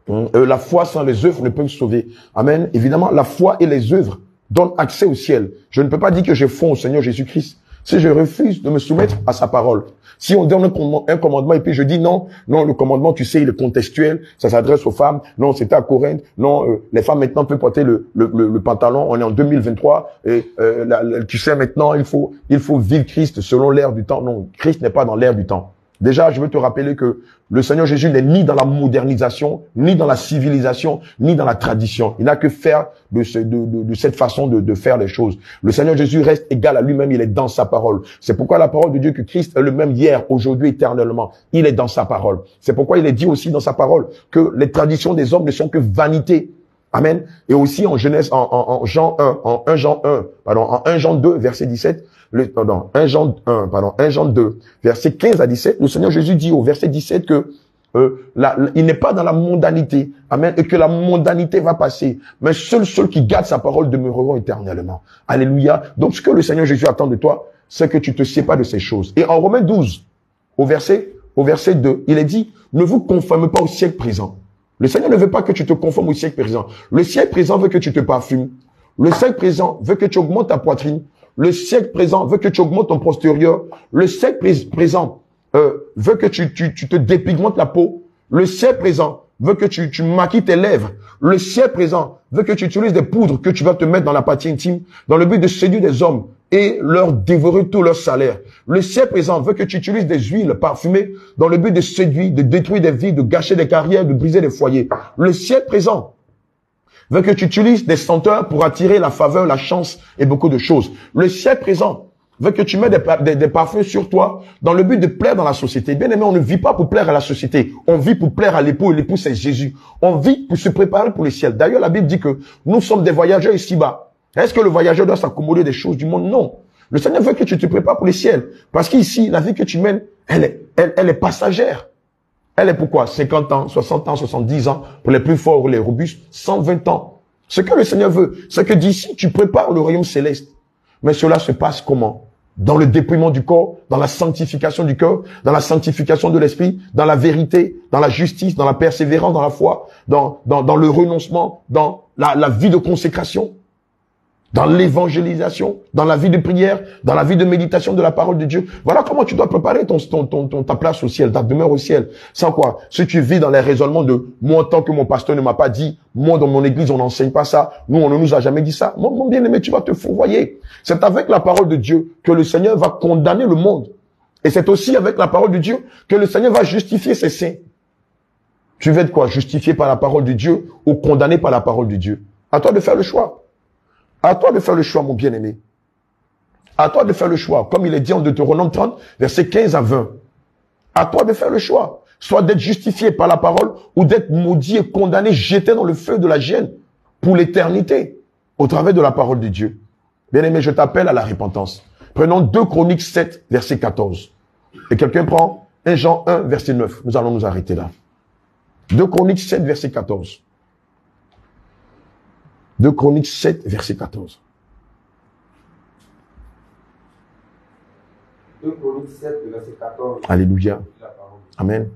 la foi sans les œuvres ne peut sauver. Amen. Évidemment, la foi et les œuvres donnent accès au ciel. Je ne peux pas dire que j'ai foi au Seigneur Jésus-Christ si je refuse de me soumettre à sa parole. Si on donne un commandement et puis je dis non, le commandement, tu sais, il est contextuel, ça s'adresse aux femmes, non, c'était à Corinthe, non, les femmes maintenant peuvent porter le pantalon, on est en 2023, et tu sais maintenant, il faut vivre Christ selon l'ère du temps. Non, Christ n'est pas dans l'ère du temps. Déjà, je veux te rappeler que le Seigneur Jésus n'est ni dans la modernisation, ni dans la civilisation, ni dans la tradition. Il n'a que faire de cette façon de faire les choses. Le Seigneur Jésus reste égal à lui-même, il est dans sa parole. C'est pourquoi la parole de Dieu que Christ est le même hier, aujourd'hui, éternellement. Il est dans sa parole. C'est pourquoi il est dit aussi dans sa parole que les traditions des hommes ne sont que vanité. Amen. Et aussi en Genèse, en 1 Jean 2, verset 17, 1 Jean 2, verset 15 à 17, le Seigneur Jésus dit au verset 17 que il n'est pas dans la mondanité, amen, et que la mondanité va passer, mais ceux qui gardent sa parole demeureront éternellement. Alléluia. Donc ce que le Seigneur Jésus attend de toi, c'est que tu te sépares de ces choses. Et en Romains 12, au verset 2, il est dit, ne vous conformez pas au siècle présent. Le Seigneur ne veut pas que tu te conformes au siècle présent. Le siècle présent veut que tu te parfumes. Le siècle présent veut que tu augmentes ta poitrine. Le siècle présent veut que tu augmentes ton postérieur. Le siècle présent veut que tu te dépigmentes la peau. Le siècle présent veut que tu maquilles tes lèvres. Le siècle présent veut que tu utilises des poudres que tu vas te mettre dans la partie intime dans le but de séduire des hommes et leur dévorer tout leur salaire. Le siècle présent veut que tu utilises des huiles parfumées dans le but de séduire, de détruire des vies, de gâcher des carrières, de briser des foyers. Le siècle présent veut que tu utilises des senteurs pour attirer la faveur, la chance et beaucoup de choses. Le siècle présent veut que tu mets des parfums sur toi dans le but de plaire dans la société. Bien aimé, on ne vit pas pour plaire à la société. On vit pour plaire à l'époux et l'époux c'est Jésus. On vit pour se préparer pour le ciel. D'ailleurs, la Bible dit que nous sommes des voyageurs ici-bas. Est-ce que le voyageur doit s'accommoder des choses du monde? Non. Le Seigneur veut que tu te prépares pour le ciel. Parce qu'ici, la vie que tu mènes, elle est passagère. Elle est pourquoi 50 ans, 60 ans, 70 ans, pour les plus forts ou les robustes, 120 ans. Ce que le Seigneur veut, c'est que d'ici, tu prépares le royaume céleste. Mais cela se passe comment? Dans le dépouillement du corps, dans la sanctification du cœur, dans la sanctification de l'esprit, dans la vérité, dans la justice, dans la persévérance, dans la foi, dans le renoncement, dans la vie de consécration, dans l'évangélisation, dans la vie de prière, dans la vie de méditation de la parole de Dieu. Voilà comment tu dois préparer ta place au ciel, ta demeure au ciel. Sans quoi, si tu vis dans les raisonnements de « moi, tant que mon pasteur ne m'a pas dit, moi, dans mon église, on n'enseigne pas ça, nous, on ne nous a jamais dit ça », mon bien-aimé, tu vas te fourvoyer. C'est avec la parole de Dieu que le Seigneur va condamner le monde. Et c'est aussi avec la parole de Dieu que le Seigneur va justifier ses saints. Tu veux être quoi? Justifié par la parole de Dieu ou condamné par la parole de Dieu? À toi de faire le choix. À toi de faire le choix, mon bien-aimé. À toi de faire le choix. Comme il est dit en Deutéronome 30, versets 15 à 20. À toi de faire le choix. Soit d'être justifié par la parole ou d'être maudit et condamné, jeté dans le feu de la gêne pour l'éternité au travers de la parole de Dieu. Bien-aimé, je t'appelle à la repentance. Prenons 2 Chroniques 7, verset 14. Et quelqu'un prend 1 Jean 1, verset 9. Nous allons nous arrêter là. 2 Chroniques 7, verset 14. 2 Chroniques 7, verset 14. 2 Chroniques 7, verset 14. Alléluia. Amen.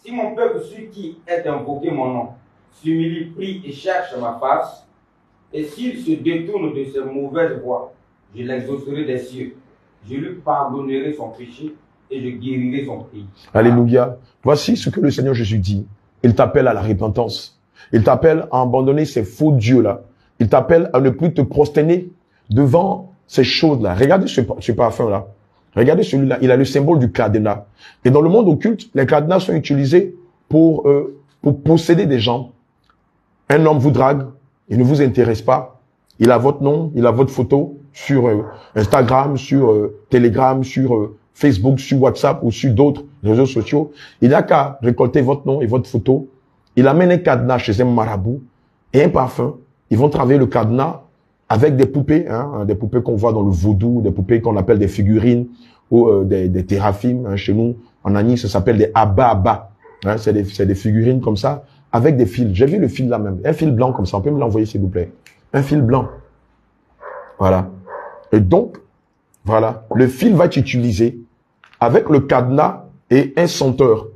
Si mon peuple, celui qui est invoqué mon nom, s'humilie, prie et cherche ma face, et s'il se détourne de ses mauvaises voies, je l'exaucerai des cieux, je lui pardonnerai son péché et je guérirai son pays. Alléluia. Voici ce que le Seigneur Jésus dit. Il t'appelle à la repentance. Il t'appelle à abandonner ces faux dieux-là. Il t'appelle à ne plus te prosterner devant ces choses-là. Regardez ce parfum-là. Regardez celui-là. Il a le symbole du cadenas. Et dans le monde occulte, les cadenas sont utilisés pour posséder des gens. Un homme vous drague, il ne vous intéresse pas. Il a votre nom, il a votre photo sur Instagram, sur Telegram, sur Facebook, sur WhatsApp ou sur d'autres réseaux sociaux. Il n'a qu'à récolter votre nom et votre photo. Il amène un cadenas chez un marabout et un parfum. Ils vont travailler le cadenas avec des poupées, des poupées qu'on voit dans le vaudou, des poupées qu'on appelle des figurines ou des téraphimes. Chez nous, en Agni, ça s'appelle des ababa. C'est des figurines comme ça, avec des fils. J'ai vu le fil là même. Un fil blanc comme ça. On peut me l'envoyer s'il vous plaît. Un fil blanc. Voilà. Et donc, voilà. Le fil va être utilisé avec le cadenas et un senteur.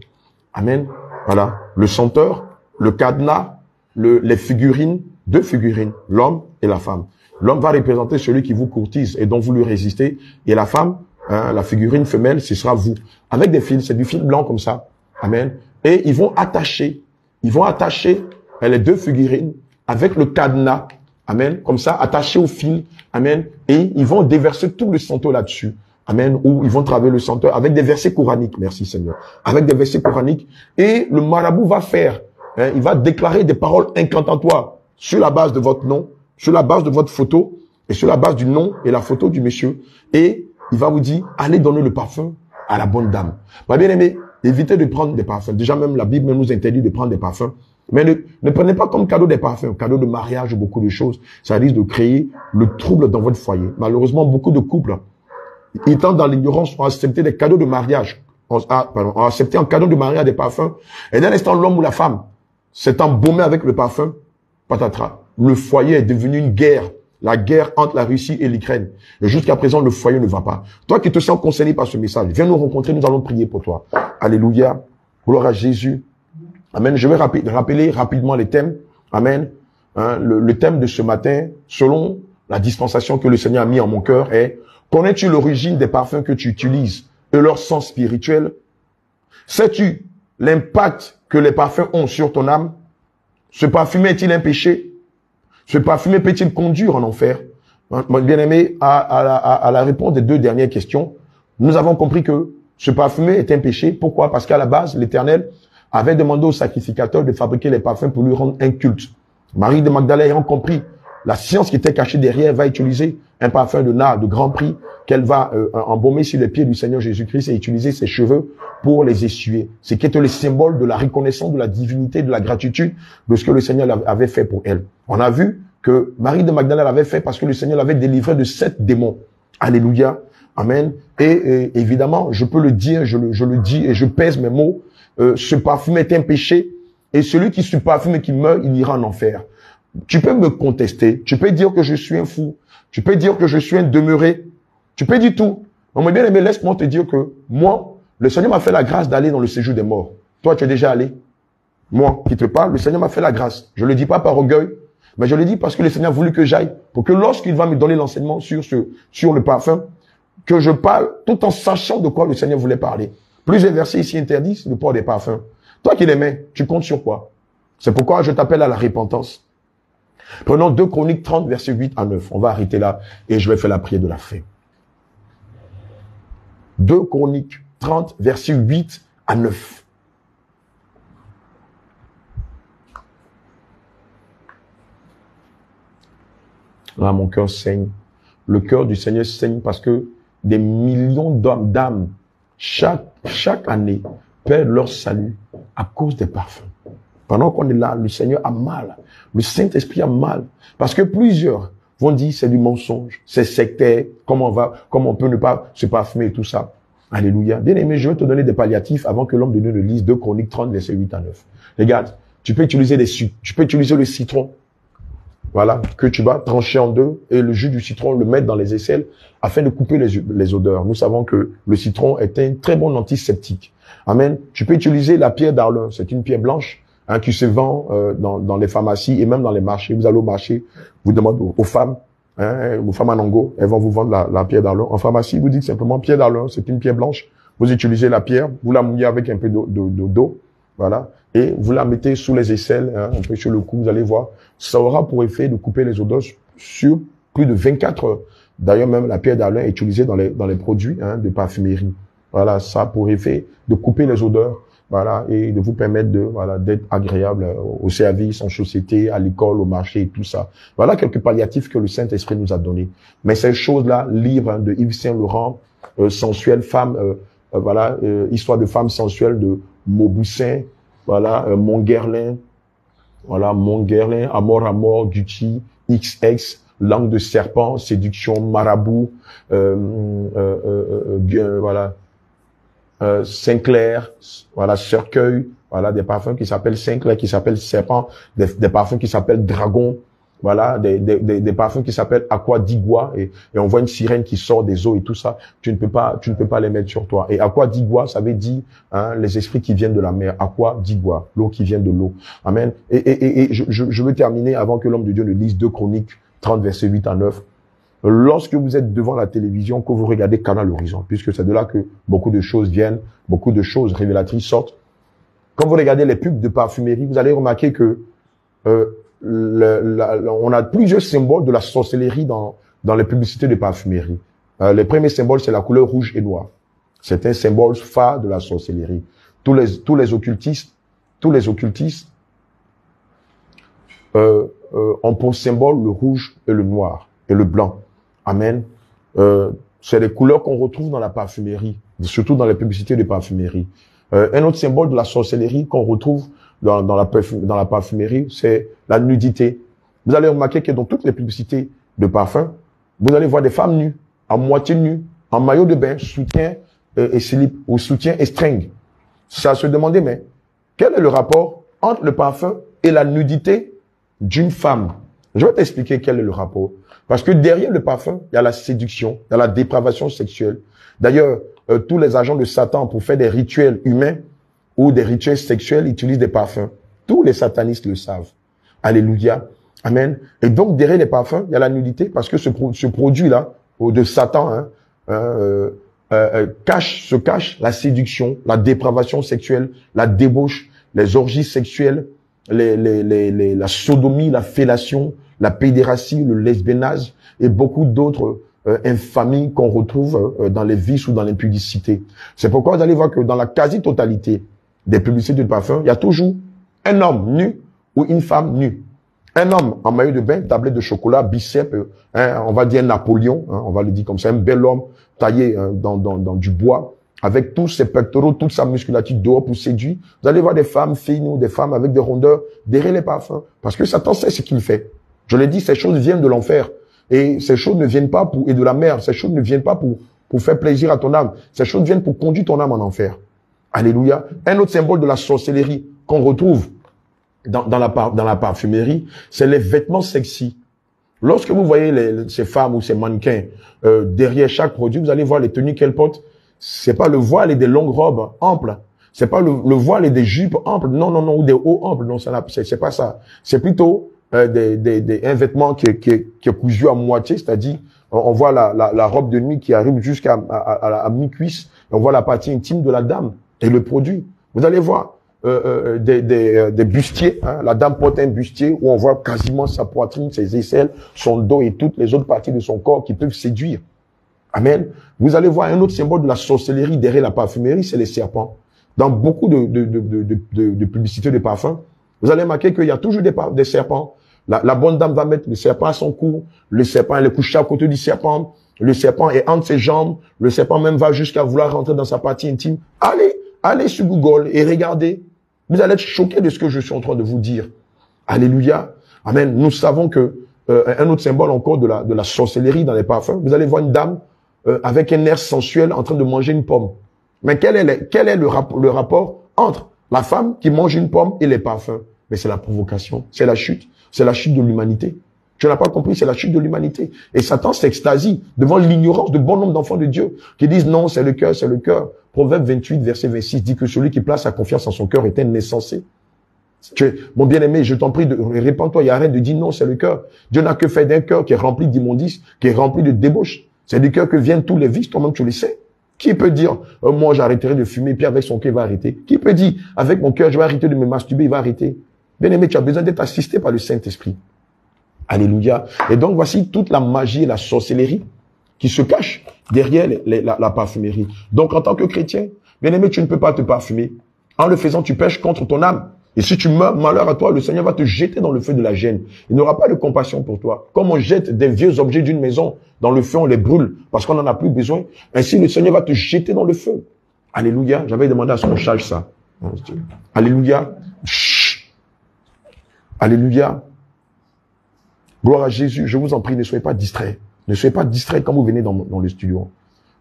Amen. Voilà. Le senteur, le cadenas, les figurines, 2 figurines, l'homme et la femme. L'homme va représenter celui qui vous courtise et dont vous lui résistez. Et la femme, la figurine femelle, ce sera vous. Avec des fils, c'est du fil blanc comme ça. Amen. Et ils vont attacher les 2 figurines avec le cadenas. Amen. Comme ça, attaché au fil. Amen. Et ils vont déverser tout le senteur là-dessus. Amen. Ou ils vont travailler le senteur avec des versets coraniques. Merci Seigneur. Avec des versets coraniques. Et le marabout va faire, il va déclarer des paroles incantatoires sur la base de votre nom, sur la base de votre photo et sur la base du nom et la photo du monsieur. Et il va vous dire, allez donner le parfum à la bonne dame. Ma bien-aimée, évitez de prendre des parfums. Déjà même la Bible nous interdit de prendre des parfums. Mais ne prenez pas comme cadeau des parfums, cadeau de mariage ou beaucoup de choses. Ça risque de créer le trouble dans votre foyer. Malheureusement, beaucoup de couples, étant dans l'ignorance, ont accepté des cadeaux de mariage. Ont accepté un cadeau de mariage des parfums. Et d'un instant, l'homme ou la femme s'est embaumé avec le parfum. Patatras. Le foyer est devenu une guerre. La guerre entre la Russie et l'Ukraine. Et jusqu'à présent, le foyer ne va pas. Toi qui te sens concerné par ce message, viens nous rencontrer, nous allons prier pour toi. Alléluia. Gloire à Jésus. Amen. Je vais rappeler rapidement les thèmes. Amen. Le thème de ce matin, selon la dispensation que le Seigneur a mis en mon cœur, est: connais-tu l'origine des parfums que tu utilises et leur sens spirituel? Sais-tu l'impact que les parfums ont sur ton âme? Ce parfum est-il un péché? Ce parfumé peut-il conduire en enfer? Mon bien-aimé, à la réponse des 2 dernières questions, nous avons compris que ce parfumé est un péché. Pourquoi? Parce qu'à la base, l'Éternel avait demandé au sacrificateur de fabriquer les parfums pour lui rendre un culte. Marie de Magdala ayant compris la science qui était cachée derrière, va utiliser un parfum de nard de grand prix qu'elle va embaumer sur les pieds du Seigneur Jésus-Christ et utiliser ses cheveux pour les essuyer. C'est qui était le symbole de la reconnaissance de la divinité, de la gratitude de ce que le Seigneur avait fait pour elle. On a vu que Marie de Magdala l'avait fait parce que le Seigneur l'avait délivré de 7 démons. Alléluia. Amen. Et évidemment, je peux le dire, je le dis et je pèse mes mots. Ce parfum est un péché et celui qui se parfume et qui meurt, il ira en enfer. Tu peux me contester, tu peux dire que je suis un fou, tu peux dire que je suis un demeuré, tu peux dire tout. Mais bien aimé, laisse-moi te dire que moi, le Seigneur m'a fait la grâce d'aller dans le séjour des morts. Toi, tu es déjà allé. Moi, qui te parle, le Seigneur m'a fait la grâce. Je le dis pas par orgueil, mais je le dis parce que le Seigneur a voulu que j'aille, pour que lorsqu'il va me donner l'enseignement sur le parfum, que je parle tout en sachant de quoi le Seigneur voulait parler. Plusieurs versets ici interdisent le port des parfums. Toi qui l'aimais, tu comptes sur quoi? C'est pourquoi je t'appelle à la repentance. Prenons 2 Chroniques 30, versets 8 à 9. On va arrêter là et je vais faire la prière de la fin. 2 Chroniques 30, versets 8 à 9. Là, mon cœur saigne. Le cœur du Seigneur saigne parce que des millions d'âmes, chaque année, perdent leur salut à cause des parfums. Pendant qu'on est là, le Seigneur a mal. Le Saint-Esprit a mal. Parce que plusieurs vont dire c'est du mensonge, c'est sectaire, comment on peut ne pas se parfumer et tout ça. Alléluia. Bien aimé, je vais te donner des palliatifs avant que l'homme de Dieu ne lise 2 Chroniques 30, versets 8 à 9. Regarde, tu peux utiliser le citron. Voilà, que tu vas trancher en deux et le jus du citron le mettre dans les aisselles afin de couper les odeurs. Nous savons que le citron est un très bon antiseptique. Amen. Tu peux utiliser la pierre d'Arlun. C'est une pierre blanche qui se vend dans les pharmacies et même dans les marchés. Vous allez au marché, vous demandez aux femmes, aux femmes Anango, elles vont vous vendre la pierre d'Arlun. En pharmacie, vous dites simplement pierre d'Arlun, c'est une pierre blanche. Vous utilisez la pierre, vous la mouillez avec un peu d'eau, voilà, et vous la mettez sous les aisselles, un peu sur le cou, vous allez voir. Ça aura pour effet de couper les odeurs sur plus de 24 heures. D'ailleurs, même la pierre d'Arlun est utilisée dans les produits de parfumerie. Voilà, ça a pour effet de couper les odeurs, voilà, et de vous permettre d'être agréable au service, en société, à l'école, au marché et tout ça. Voilà quelques palliatifs que le Saint-Esprit nous a donnés. Mais ces choses-là, livre de Yves Saint Laurent, sensuelle femme, histoire de femme sensuelle de Mauboussin, voilà, Montguerlin, voilà, Montguerlin, Amour, Gucci, XX, langue de serpent, séduction, marabout, voilà, Saint-Clair, voilà, cercueil, voilà, des parfums qui s'appellent Saint-Clair, qui s'appellent serpent, des parfums qui s'appellent dragon, voilà, des parfums qui s'appellent Aqua d'Igua, et on voit une sirène qui sort des eaux et tout ça. Tu ne peux pas les mettre sur toi. Et Aqua d'Igua, ça veut dire, les esprits qui viennent de la mer. Aqua d'Igua, l'eau qui vient de l'eau. Amen. Et je veux terminer avant que l'homme de Dieu ne lise 2 Chroniques 30, versets 8 à 9. Lorsque vous êtes devant la télévision, que vous regardez Canal Horizon, puisque c'est de là que beaucoup de choses viennent, beaucoup de choses révélatrices sortent. Quand vous regardez les pubs de parfumerie, vous allez remarquer que on a plusieurs symboles de la sorcellerie dans les publicités de parfumerie. Les premiers symboles, c'est la couleur rouge et noir. C'est un symbole phare de la sorcellerie. Tous les occultistes ont pour symbole le rouge et le noir et le blanc. Amen. C'est les couleurs qu'on retrouve dans la parfumerie, surtout dans les publicités de parfumerie. Un autre symbole de la sorcellerie qu'on retrouve dans la parfumerie, c'est la nudité. Vous allez remarquer que dans toutes les publicités de parfum, vous allez voir des femmes nues, à moitié nues, en maillot de bain, soutien et slip, ou soutien et string. Ça se demandait, mais quel est le rapport entre le parfum et la nudité d'une femme? Je vais t'expliquer quel est le rapport. Parce que derrière le parfum, il y a la séduction, il y a la dépravation sexuelle. D'ailleurs, tous les agents de Satan, pour faire des rituels humains ou des rituels sexuels, utilisent des parfums. Tous les satanistes le savent. Alléluia. Amen. Et donc, derrière les parfums, il y a la nudité, parce que ce produit-là, de Satan, se cache la séduction, la dépravation sexuelle, la débauche, les orgies sexuelles, la sodomie, la fellation, la pédératie, le lesbiennage et beaucoup d'autres infamies qu'on retrouve dans les vices ou dans l'impudicité. C'est pourquoi vous allez voir que dans la quasi-totalité des publicités de parfum, il y a toujours un homme nu ou une femme nue. Un homme en maillot de bain, tablette de chocolat, biceps, on va dire Napoléon, on va le dire comme ça, un bel homme taillé dans du bois, avec tous ses pectoraux, toute sa musculature dehors pour séduire. Vous allez voir des femmes fines ou des femmes avec des rondeurs derrière les parfums. Parce que Satan sait ce qu'il fait. Je l'ai dit, ces choses viennent de l'enfer. Et ces choses ne viennent pas et de la mer. Ces choses ne viennent pas pour faire plaisir à ton âme. Ces choses viennent pour conduire ton âme en enfer. Alléluia. Un autre symbole de la sorcellerie qu'on retrouve dans la parfumerie, c'est les vêtements sexy. Lorsque vous voyez ces femmes ou ces mannequins derrière chaque produit, vous allez voir les tenues qu'elles portent. C'est pas le voile et des longues robes amples. C'est pas le voile et des jupes amples. Non, ou des hauts amples. Non, c'est pas ça. C'est plutôt un vêtement qui est cousu à moitié, c'est-à-dire on voit la robe de nuit qui arrive jusqu'à mi-cuisse. On voit la partie intime de la dame et le produit. Vous allez voir des bustiers. La dame porte un bustier où on voit quasiment sa poitrine, ses aisselles, son dos et toutes les autres parties de son corps qui peuvent séduire. Amen. Vous allez voir un autre symbole de la sorcellerie derrière la parfumerie, c'est les serpents. Dans beaucoup de publicités de parfums, vous allez remarquer qu'il y a toujours des serpents. La bonne dame va mettre le serpent à son cou, le serpent, elle est couchée à côté du serpent, le serpent est entre ses jambes, le serpent même va jusqu'à vouloir rentrer dans sa partie intime. Allez sur Google et regardez. Vous allez être choqués de ce que je suis en train de vous dire. Alléluia. Amen. Nous savons que un autre symbole encore de la sorcellerie dans les parfums, vous allez voir une dame avec un air sensuel en train de manger une pomme. Mais quel est le rapport entre la femme qui mange une pomme et les parfums? Mais c'est la provocation, c'est la chute de l'humanité. Tu n'as pas compris, c'est la chute de l'humanité. Et Satan s'extasie devant l'ignorance de bon nombre d'enfants de Dieu qui disent non, c'est le cœur, c'est le cœur. Proverbe 28, verset 26 dit que celui qui place sa confiance en son cœur est un insensé. Mon bien-aimé, je t'en prie, répands-toi et arrête de dire non, c'est le cœur. Dieu n'a que fait d'un cœur qui est rempli d'immondices, qui est rempli de débauche. C'est du cœur que viennent tous les vices, toi-même tu le sais. Qui peut dire, moi j'arrêterai de fumer, puis avec son cœur il va arrêter? Qui peut dire, avec mon cœur je vais arrêter de me masturber, il va arrêter? Bien-aimé, tu as besoin d'être assisté par le Saint-Esprit. Alléluia. Et donc voici toute la magie et la sorcellerie qui se cache derrière la parfumerie. Donc en tant que chrétien, bien-aimé, tu ne peux pas te parfumer. En le faisant, tu pèches contre ton âme. Et si tu meurs, malheur à toi, le Seigneur va te jeter dans le feu de la gêne. Il n'aura pas de compassion pour toi. Comme on jette des vieux objets d'une maison dans le feu, on les brûle parce qu'on n'en a plus besoin. Ainsi, le Seigneur va te jeter dans le feu. Alléluia. J'avais demandé à ce qu'on charge ça. Alléluia. Chut. Alléluia. Gloire à Jésus. Je vous en prie, ne soyez pas distraits. Ne soyez pas distraits quand vous venez dans le studio.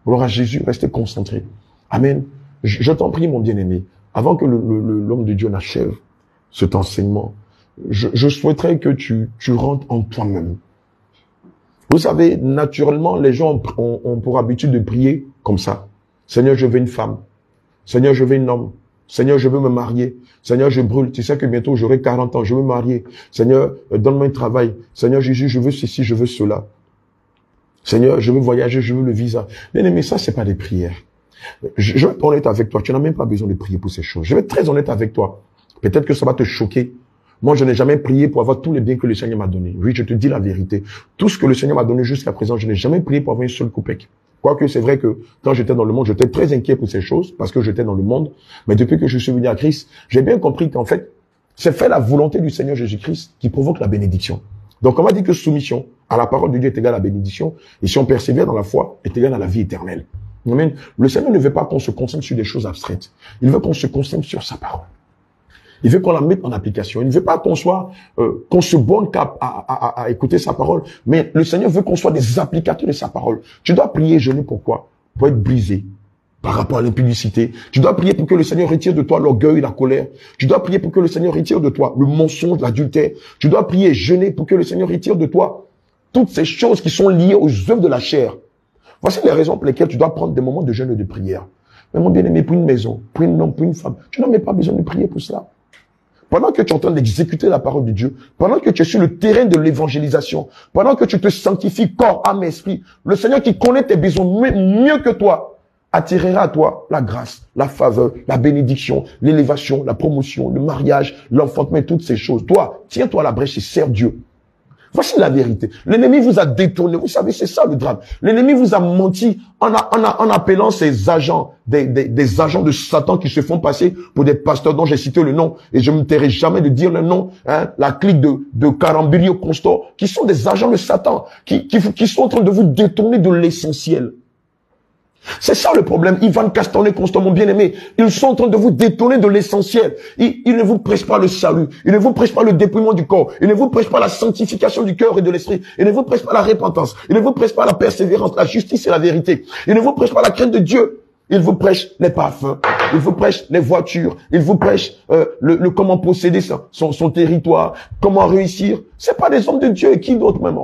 Gloire à Jésus. Restez concentrés. Amen. Je t'en prie, mon bien-aimé. Avant que l'homme de Dieu n'achève cet enseignement, je souhaiterais que tu rentres en toi-même. Vous savez, naturellement, les gens ont pour habitude de prier comme ça. Seigneur, je veux une femme. Seigneur, je veux un homme. Seigneur, je veux me marier. Seigneur, je brûle. Tu sais que bientôt j'aurai 40 ans. Je veux me marier. Seigneur, donne-moi un travail. Seigneur Jésus, je veux ceci, je veux cela. Seigneur, je veux voyager, je veux le visa. Bien aimé, ça, c'est pas des prières. Je vais être honnête avec toi. Tu n'as même pas besoin de prier pour ces choses. Je vais être très honnête avec toi. Peut-être que ça va te choquer. Moi, je n'ai jamais prié pour avoir tous les biens que le Seigneur m'a donnés. Oui, je te dis la vérité. Tout ce que le Seigneur m'a donné jusqu'à présent, je n'ai jamais prié pour avoir une seule coupec. Quoique c'est vrai que quand j'étais dans le monde, j'étais très inquiet pour ces choses parce que j'étais dans le monde. Mais depuis que je suis venu à Christ, j'ai bien compris qu'en fait, c'est faire la volonté du Seigneur Jésus-Christ qui provoque la bénédiction. Donc, on m'a dit que soumission à la parole de Dieu est égale à la bénédiction. Et si on persévère dans la foi, est égale à la vie éternelle. Amen. Le Seigneur ne veut pas qu'on se concentre sur des choses abstraites. Il veut qu'on se concentre sur sa parole. Il veut qu'on la mette en application. Il ne veut pas qu'on soit, qu'on se borne à écouter sa parole. Mais le Seigneur veut qu'on soit des applicateurs de sa parole. Tu dois prier, jeûner, pourquoi? Pour être brisé par rapport à l'impudicité. Tu dois prier pour que le Seigneur retire de toi l'orgueil, la colère. Tu dois prier pour que le Seigneur retire de toi le mensonge, l'adultère. Tu dois prier, jeûner pour que le Seigneur retire de toi toutes ces choses qui sont liées aux œuvres de la chair. Voici les raisons pour lesquelles tu dois prendre des moments de jeûne et de prière. Mais mon bien-aimé, pour une maison, pour un homme, pour une femme, tu n'as même pas besoin de prier pour cela. Pendant que tu es en train d'exécuter la parole de Dieu, pendant que tu es sur le terrain de l'évangélisation, pendant que tu te sanctifies corps, âme, esprit, le Seigneur qui connaît tes besoins mieux que toi, attirera à toi la grâce, la faveur, la bénédiction, l'élévation, la promotion, le mariage, l'enfantement et toutes ces choses. Toi, tiens-toi à la brèche et sers Dieu. Voici la vérité. L'ennemi vous a détourné. Vous savez, c'est ça le drame. L'ennemi vous a menti en appelant ces agents, des agents de Satan qui se font passer pour des pasteurs dont j'ai cité le nom. Et je ne me tairai jamais de dire le nom, la clique de Carambirio Constant, qui sont des agents de Satan, qui sont en train de vous détourner de l'essentiel. C'est ça le problème. Ivan Castorné, Constant, mon bien-aimé, ils sont en train de vous détourner de l'essentiel. Ils ne vous prêchent pas le salut. Ils ne vous prêchent pas le dépouillement du corps. Ils ne vous prêchent pas la sanctification du cœur et de l'esprit. Ils ne vous prêchent pas la repentance. Ils ne vous prêchent pas la persévérance, la justice et la vérité. Ils ne vous prêchent pas la crainte de Dieu. Ils vous prêchent les parfums. Ils vous prêchent les voitures. Ils vous prêchent le comment posséder son territoire, comment réussir. C'est pas des hommes de Dieu. Et qui d'autre même?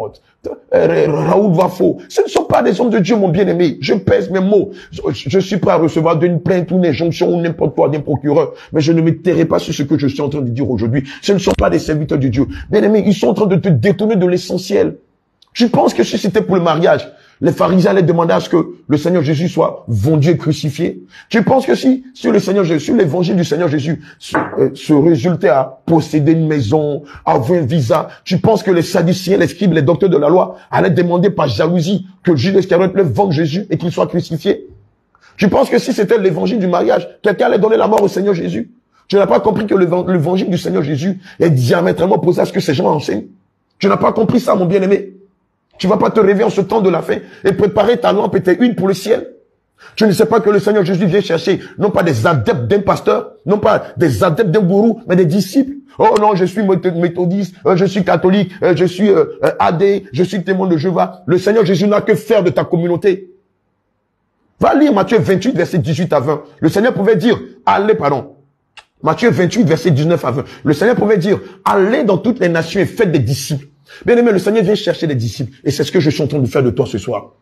Raoul Wafo. Ce ne sont pas des hommes de Dieu, mon bien-aimé. Je pèse mes mots. Je suis prêt à recevoir d'une plainte ou une injonction ou n'importe quoi d'un procureur. Mais je ne me tairai pas sur ce que je suis en train de dire aujourd'hui. Ce ne sont pas des serviteurs de Dieu. Bien-aimé, ils sont en train de te détourner de l'essentiel. Tu penses que si c'était pour le mariage, les pharisiens allaient demander à ce que le Seigneur Jésus soit vendu et crucifié? Tu penses que si le Seigneur Jésus, l'évangile du Seigneur Jésus se résultait à posséder une maison, à avoir un visa, tu penses que les sadduciens, les scribes, les docteurs de la loi allaient demander par jalousie que Judas Iscariote leur vende Jésus et qu'il soit crucifié? Tu penses que si c'était l'évangile du mariage, quelqu'un allait donner la mort au Seigneur Jésus? Tu n'as pas compris que l'évangile du Seigneur Jésus est diamétralement opposé à ce que ces gens enseignent? Tu n'as pas compris ça, mon bien-aimé. Tu vas pas te réveiller en ce temps de la fin et préparer ta lampe et tes huiles pour le ciel. Tu ne sais pas que le Seigneur Jésus vient chercher, non pas des adeptes d'un pasteur, non pas des adeptes d'un gourou, mais des disciples. Oh non, je suis méthodiste, je suis catholique, je suis AD, je suis témoin de Jéhovah. Le Seigneur Jésus n'a que faire de ta communauté. Va lire Matthieu 28, verset 18 à 20. Le Seigneur pouvait dire, allez, pardon. Matthieu 28, verset 19 à 20. Le Seigneur pouvait dire, allez dans toutes les nations et faites des disciples. Bien aimé, le Seigneur vient chercher des disciples. Et c'est ce que je suis en train de faire de toi ce soir.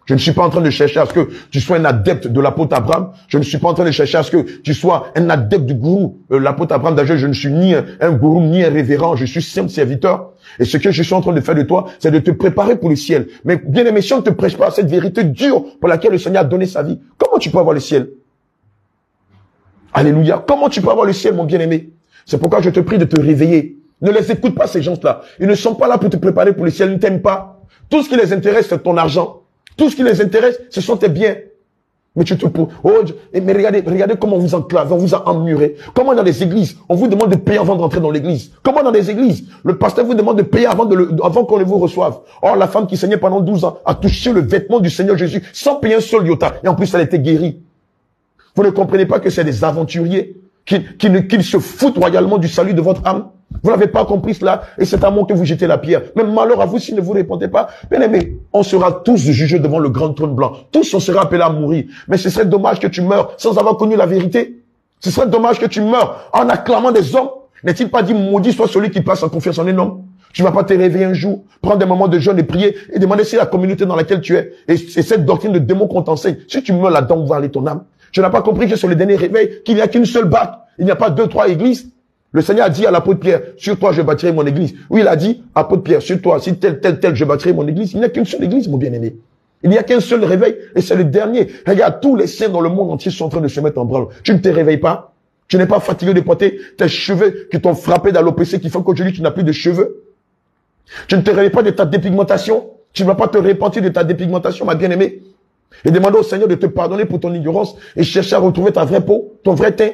Je ne suis pas en train de chercher à ce que tu sois un adepte de l'apôtre Abraham. Je ne suis pas en train de chercher à ce que tu sois un adepte du gourou. L'apôtre Abraham, d'ailleurs, je ne suis ni un gourou, ni un révérend. Je suis simple serviteur. Et ce que je suis en train de faire de toi, c'est de te préparer pour le ciel. Mais bien aimé, si on ne te prêche pas cette vérité dure pour laquelle le Seigneur a donné sa vie, comment tu peux avoir le ciel? Alléluia. Comment tu peux avoir le ciel, mon bien-aimé? C'est pourquoi je te prie de te réveiller. Ne les écoute pas, ces gens-là. Ils ne sont pas là pour te préparer pour le ciel. Ils ne t'aiment pas. Tout ce qui les intéresse, c'est ton argent. Tout ce qui les intéresse, ce sont tes biens. Mais tu te poses. Mais regardez comment on vous enclave, on vous a emmuré. Comment dans les églises, on vous demande de payer avant d'entrer dans l'église. Comment dans les églises, le pasteur vous demande de payer avant qu'on ne vous reçoive. Or, la femme qui saignait pendant 12 ans a touché le vêtement du Seigneur Jésus sans payer un seul iota. Et en plus, elle était guérie. Vous ne comprenez pas que c'est des aventuriers qui se foutent royalement du salut de votre âme? Vous n'avez pas compris cela, et c'est à moi que vous jetez la pierre. Mais malheur à vous si ne vous répondez pas. Bien aimé, on sera tous jugés devant le grand trône blanc. Tous on sera appelés à mourir. Mais ce serait dommage que tu meurs sans avoir connu la vérité. Ce serait dommage que tu meurs en acclamant des hommes. N'est-il pas dit, maudit soit celui qui passe en confiance en un homme? Tu ne vas pas te réveiller un jour, prendre des moments de jeûne et prier et demander si la communauté dans laquelle tu es et cette doctrine de démon qu'on t'enseigne. Si tu meurs là-dedans, où va aller ton âme? Tu n'as pas compris que sur le dernier réveil, qu'il n'y a qu'une seule barque. Il n'y a pas 2, 3 églises. Le Seigneur a dit à l'apôtre Pierre, sur toi je bâtirai mon église. Oui, il a dit, apôtre Pierre, sur toi, si tel, je bâtirai mon église. Il n'y a qu'une seule église, mon bien-aimé. Il n'y a qu'un seul réveil, et c'est le dernier. Regarde, tous les saints dans le monde entier sont en train de se mettre en branle. Tu ne te réveilles pas. Tu n'es pas fatigué de porter tes cheveux qui t'ont frappé d'alopécie, qui font qu'aujourd'hui tu n'as plus de cheveux. Tu ne te réveilles pas de ta dépigmentation. Tu ne vas pas te repentir de ta dépigmentation, ma bien-aimée. Et demander au Seigneur de te pardonner pour ton ignorance et chercher à retrouver ta vraie peau, ton vrai teint.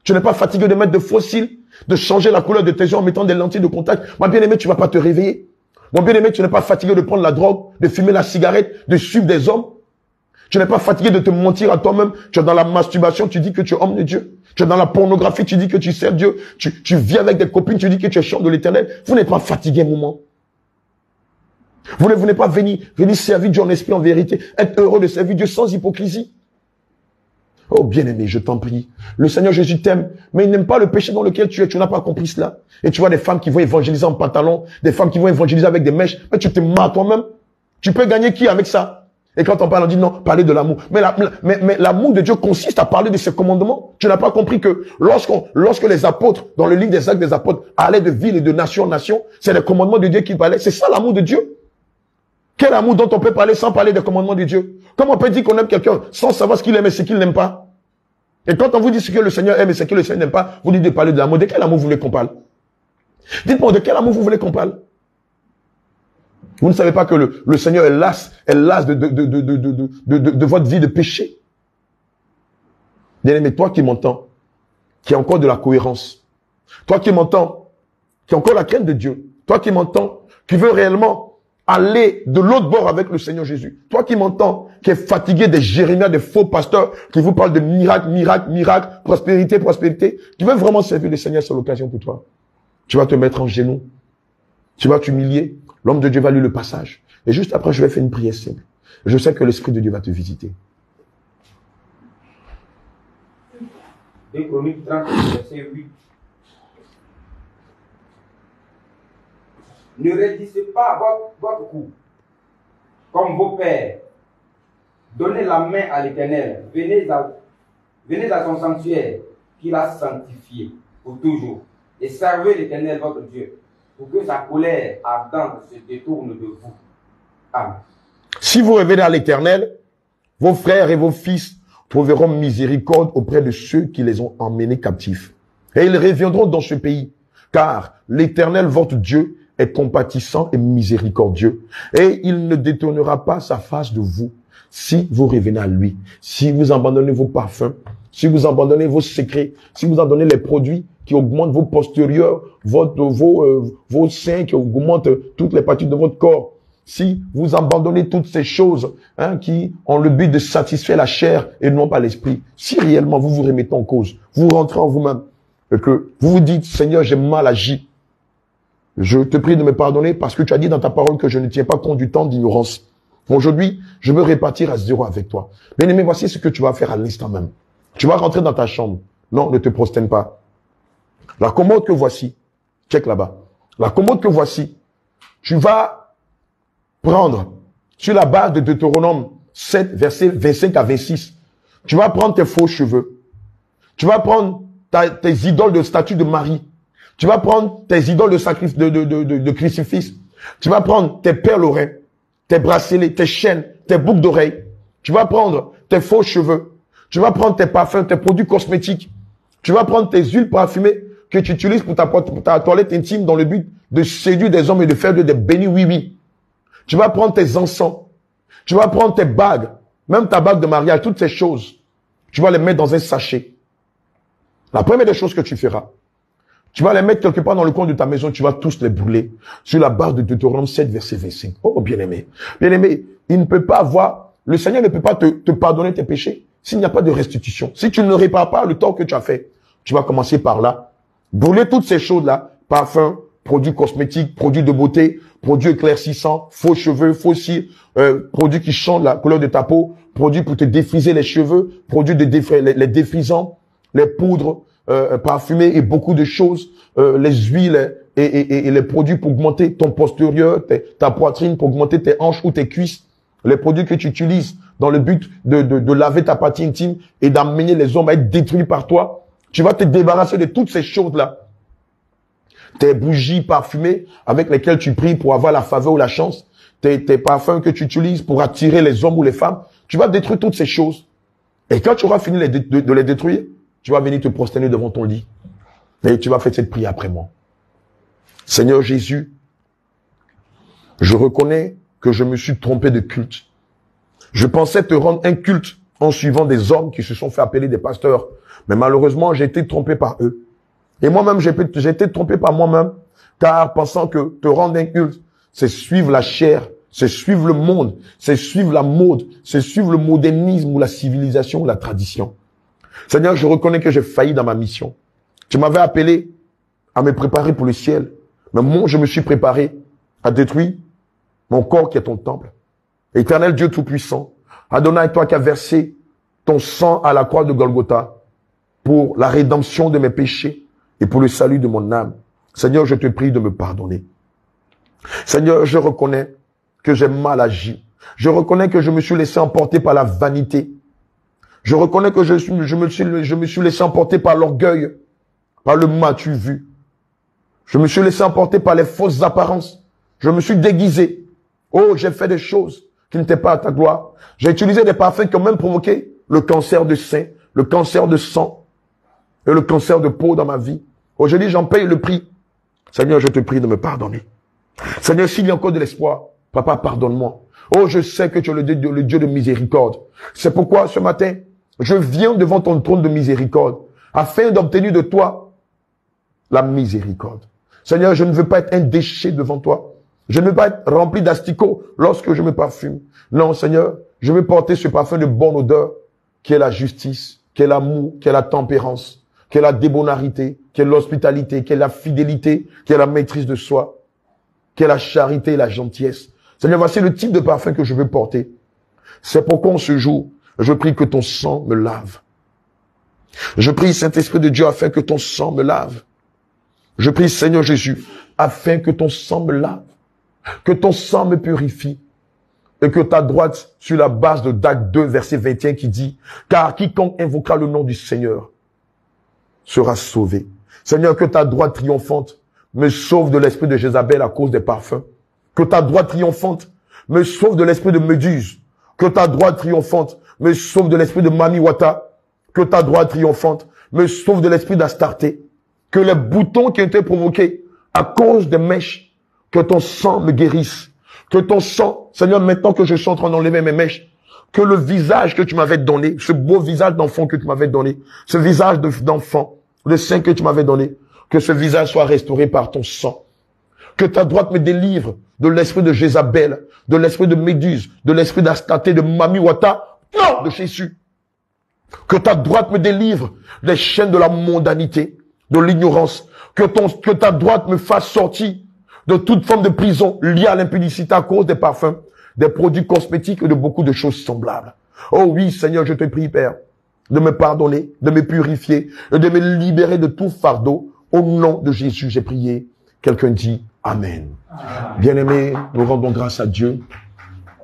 Tu n'es pas fatigué de mettre de faux cils, de changer la couleur de tes yeux en mettant des lentilles de contact. Ma bien-aimé, tu ne vas pas te réveiller. Mon bien-aimé, tu n'es pas fatigué de prendre la drogue, de fumer la cigarette, de suivre des hommes. Tu n'es pas fatigué de te mentir à toi-même. Tu es dans la masturbation, tu dis que tu es homme de Dieu. Tu es dans la pornographie, tu dis que tu sers Dieu. Tu vis avec des copines, tu dis que tu es chiant de l'Éternel. Vous n'êtes pas fatigué un moment. Vous ne venez pas venir servir Dieu en esprit, en vérité. Être heureux de servir Dieu sans hypocrisie. Oh bien-aimé, je t'en prie. Le Seigneur Jésus t'aime, mais il n'aime pas le péché dans lequel tu es. Tu n'as pas compris cela. Et tu vois des femmes qui vont évangéliser en pantalon, des femmes qui vont évangéliser avec des mèches. Mais tu te marres toi-même. Tu peux gagner qui avec ça? Et quand on parle, on dit non, parler de l'amour. Mais l'amour de Dieu consiste à parler de ses commandements. Tu n'as pas compris que lorsque les apôtres, dans le livre des Actes des apôtres, allaient de ville et de nation en nation, c'est les commandements de Dieu qu'ils parlaient. C'est ça l'amour de Dieu. Quel amour dont on peut parler sans parler des commandements de Dieu? Comment on peut dire qu'on aime quelqu'un sans savoir ce qu'il aime et ce qu'il n'aime pas? Et quand on vous dit ce que le Seigneur aime et ce que le Seigneur n'aime pas, vous dites de parler de l'amour. De quel amour vous voulez qu'on parle? Dites-moi, de quel amour vous voulez qu'on parle? Vous ne savez pas que le Seigneur est las de votre vie de péché. Bien-aimé, toi qui m'entends, qui as encore de la cohérence, toi qui m'entends, qui as encore la crainte de Dieu, toi qui m'entends, qui veux réellement aller de l'autre bord avec le Seigneur Jésus. Toi qui m'entends, qui est fatigué des jérémias, des faux pasteurs, qui vous parlent de miracle, prospérité, tu veux vraiment servir le Seigneur, c'est l'occasion pour toi. Tu vas te mettre en genoux. Tu vas t'humilier. L'homme de Dieu va lire le passage. Et juste après, je vais faire une prière simple. Je sais que l'Esprit de Dieu va te visiter. 2 Chroniques 30, verset 8. Ne raidissez pas votre cou, comme vos pères. Donnez la main à l'Éternel. Venez à son sanctuaire, qu'il a sanctifié pour toujours. Et servez l'Éternel votre Dieu, pour que sa colère ardente se détourne de vous. Amen. Si vous revenez à l'Éternel, vos frères et vos fils trouveront miséricorde auprès de ceux qui les ont emmenés captifs. Et ils reviendront dans ce pays, car l'Éternel votre Dieu est compatissant et miséricordieux, et il ne détournera pas sa face de vous. Si vous revenez à lui, si vous abandonnez vos parfums, si vous abandonnez vos secrets, si vous abandonnez les produits qui augmentent vos postérieurs, vos seins, qui augmentent toutes les parties de votre corps, si vous abandonnez toutes ces choses qui ont le but de satisfaire la chair et non pas l'esprit, si réellement vous vous remettez en cause, vous rentrez en vous-même et que vous vous dites, Seigneur, j'ai mal agi, je te prie de me pardonner parce que tu as dit dans ta parole que je ne tiens pas compte du temps d'ignorance. Aujourd'hui, je veux repartir à zéro avec toi. Bien-aimé, voici ce que tu vas faire à l'instant même. Tu vas rentrer dans ta chambre. Non, ne te prosterne pas. La commode que voici, check là-bas. La commode que voici, tu vas prendre sur la base de Deutéronome 7, versets 25 à 26. Tu vas prendre tes faux cheveux. Tu vas prendre tes idoles de statue de Marie. Tu vas prendre tes idoles de sacrifice, de crucifix. Tu vas prendre tes perles oreilles, tes bracelets, tes chaînes, tes boucles d'oreilles. Tu vas prendre tes faux cheveux. Tu vas prendre tes parfums, tes produits cosmétiques. Tu vas prendre tes huiles parfumées que tu utilises pour ta toilette intime dans le but de séduire des hommes et de faire des bénis oui-oui. Tu vas prendre tes encens. Tu vas prendre tes bagues, même ta bague de mariage, toutes ces choses. Tu vas les mettre dans un sachet. La première des choses que tu feras, tu vas les mettre quelque part dans le coin de ta maison, tu vas tous les brûler sur la base de Deutéronome 7, verset 25. Oh, bien-aimé. Bien-aimé, le Seigneur ne peut pas te pardonner tes péchés s'il n'y a pas de restitution. Si tu ne répares pas le tort que tu as fait, tu vas commencer par là. Brûler toutes ces choses-là, parfums, produits cosmétiques, produits de beauté, produits éclaircissants, faux cheveux, faux cils, produits qui changent la couleur de ta peau, produits pour te défriser les cheveux, produits les défrisants, les poudres, parfumés et beaucoup de choses, les huiles et les produits pour augmenter ton postérieur, ta poitrine, pour augmenter tes hanches ou tes cuisses, les produits que tu utilises dans le but de laver ta partie intime et d'amener les hommes à être détruits par toi. Tu vas te débarrasser de toutes ces choses-là. Tes bougies parfumées avec lesquelles tu pries pour avoir la faveur ou la chance, tes parfums que tu utilises pour attirer les hommes ou les femmes, tu vas détruire toutes ces choses. Et quand tu auras fini de les détruire, tu vas venir te prosterner devant ton lit. Et tu vas faire cette prière après moi. Seigneur Jésus, je reconnais que je me suis trompé de culte. Je pensais te rendre un culte en suivant des hommes qui se sont fait appeler des pasteurs. Mais malheureusement, j'ai été trompé par eux. Et moi-même, j'ai été trompé par moi-même, car pensant que te rendre un culte, c'est suivre la chair, c'est suivre le monde, c'est suivre la mode, c'est suivre le modernisme ou la civilisation ou la tradition. Seigneur, je reconnais que j'ai failli dans ma mission. Tu m'avais appelé à me préparer pour le ciel. Mais moi, je me suis préparé à détruire mon corps qui est ton temple. Éternel Dieu Tout-Puissant, Adonai, toi qui as versé ton sang à la croix de Golgotha pour la rédemption de mes péchés et pour le salut de mon âme. Seigneur, je te prie de me pardonner. Seigneur, je reconnais que j'ai mal agi. Je reconnais que je me suis laissé emporter par la vanité. Je reconnais que je me suis laissé emporter par l'orgueil, par le m'as-tu vu. Je me suis laissé emporter par les fausses apparences. Je me suis déguisé. Oh, j'ai fait des choses qui n'étaient pas à ta gloire. J'ai utilisé des parfums qui ont même provoqué le cancer de sein, le cancer de sang et le cancer de peau dans ma vie. Aujourd'hui, j'en paye le prix. Seigneur, je te prie de me pardonner. Seigneur, s'il y a encore de l'espoir, Papa, pardonne-moi. Oh, je sais que tu es le Dieu de miséricorde. C'est pourquoi ce matin, je viens devant ton trône de miséricorde afin d'obtenir de toi la miséricorde. Seigneur, je ne veux pas être un déchet devant toi. Je ne veux pas être rempli d'asticots lorsque je me parfume. Non, Seigneur, je veux porter ce parfum de bonne odeur qui est la justice, qui est l'amour, qui est la tempérance, qui est la débonarité, qui est l'hospitalité, qui est la fidélité, qui est la maîtrise de soi, qui est la charité et la gentillesse. Seigneur, voici le type de parfum que je veux porter. C'est pourquoi en ce jour, je prie que ton sang me lave. Je prie, Saint-Esprit de Dieu, afin que ton sang me lave. Je prie, Seigneur Jésus, afin que ton sang me lave, que ton sang me purifie, et que ta droite, sur la base de Actes 2, verset 21, qui dit, car quiconque invoquera le nom du Seigneur sera sauvé. Seigneur, que ta droite triomphante me sauve de l'esprit de Jézabel à cause des parfums. Que ta droite triomphante me sauve de l'esprit de Méduse. Que ta droite triomphante me sauve de l'esprit de Mami Wata. Que ta droite triomphante me sauve de l'esprit d'Astarté. Que les boutons qui ont été provoqués à cause des mèches, que ton sang me guérisse. Que ton sang, Seigneur, maintenant que je suis en train d'enlever mes mèches, que le visage que tu m'avais donné, ce beau visage d'enfant que tu m'avais donné, ce visage d'enfant, le sein que tu m'avais donné, que ce visage soit restauré par ton sang. Que ta droite me délivre de l'esprit de Jézabel, de l'esprit de Méduse, de l'esprit d'Astaté, de Mamiwata, non, de Jésus. Que ta droite me délivre des chaînes de la mondanité, de l'ignorance. Que ta droite me fasse sortir de toute forme de prison liée à l'impudicité à cause des parfums, des produits cosmétiques et de beaucoup de choses semblables. Oh oui, Seigneur, je te prie, Père, de me pardonner, de me purifier et de me libérer de tout fardeau. Au nom de Jésus, j'ai prié. Quelqu'un dit Amen. Bien-aimés, nous rendons grâce à Dieu.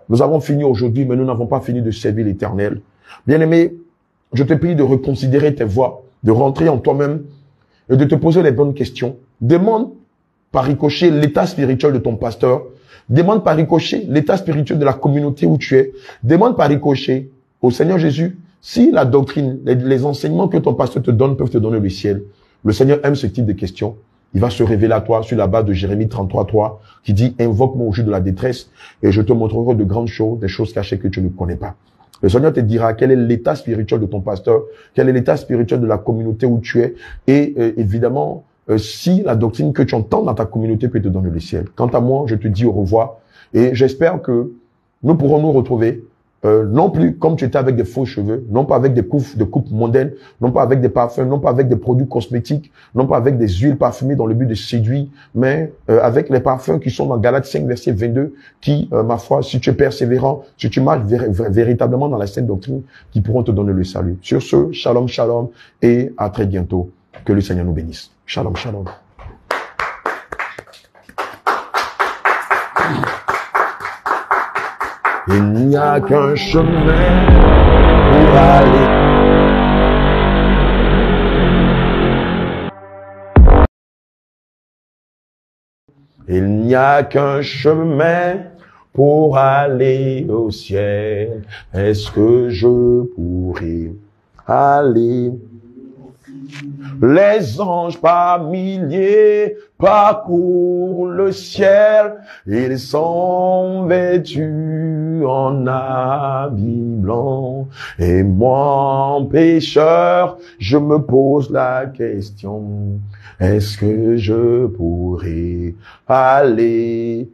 Nous avons fini aujourd'hui, mais nous n'avons pas fini de servir l'Éternel. Bien-aimés, je te prie de reconsidérer tes voies, de rentrer en toi-même et de te poser les bonnes questions. Demande par ricochet l'état spirituel de ton pasteur. Demande par ricochet l'état spirituel de la communauté où tu es. Demande par ricochet au Seigneur Jésus si la doctrine, les enseignements que ton pasteur te donne peuvent te donner le ciel. Le Seigneur aime ce type de questions. Il va se révéler à toi sur la base de Jérémie 33:3 qui dit « Invoque-moi au jour de la détresse et je te montrerai de grandes choses, des choses cachées que tu ne connais pas. » Le Seigneur te dira quel est l'état spirituel de ton pasteur, quel est l'état spirituel de la communauté où tu es et évidemment, si la doctrine que tu entends dans ta communauté peut te donner le ciel. Quant à moi, je te dis au revoir et j'espère que nous pourrons nous retrouver non plus comme tu étais avec des faux cheveux, non pas avec des coupes mondaines, non pas avec des parfums, non pas avec des produits cosmétiques, non pas avec des huiles parfumées dans le but de séduire, mais avec les parfums qui sont dans Galates 5 verset 22 qui, ma foi, si tu es persévérant, si tu marches véritablement dans la sainte doctrine, qui pourront te donner le salut. Sur ce, shalom, shalom et à très bientôt. Que le Seigneur nous bénisse. Shalom, shalom. Il n'y a qu'un chemin pour aller. Il n'y a qu'un chemin pour aller au ciel. Est-ce que je pourrais aller? Les anges par milliers parcourent le ciel. Ils sont vêtus en habits blancs. Et moi, pécheur, je me pose la question. Est-ce que je pourrais aller?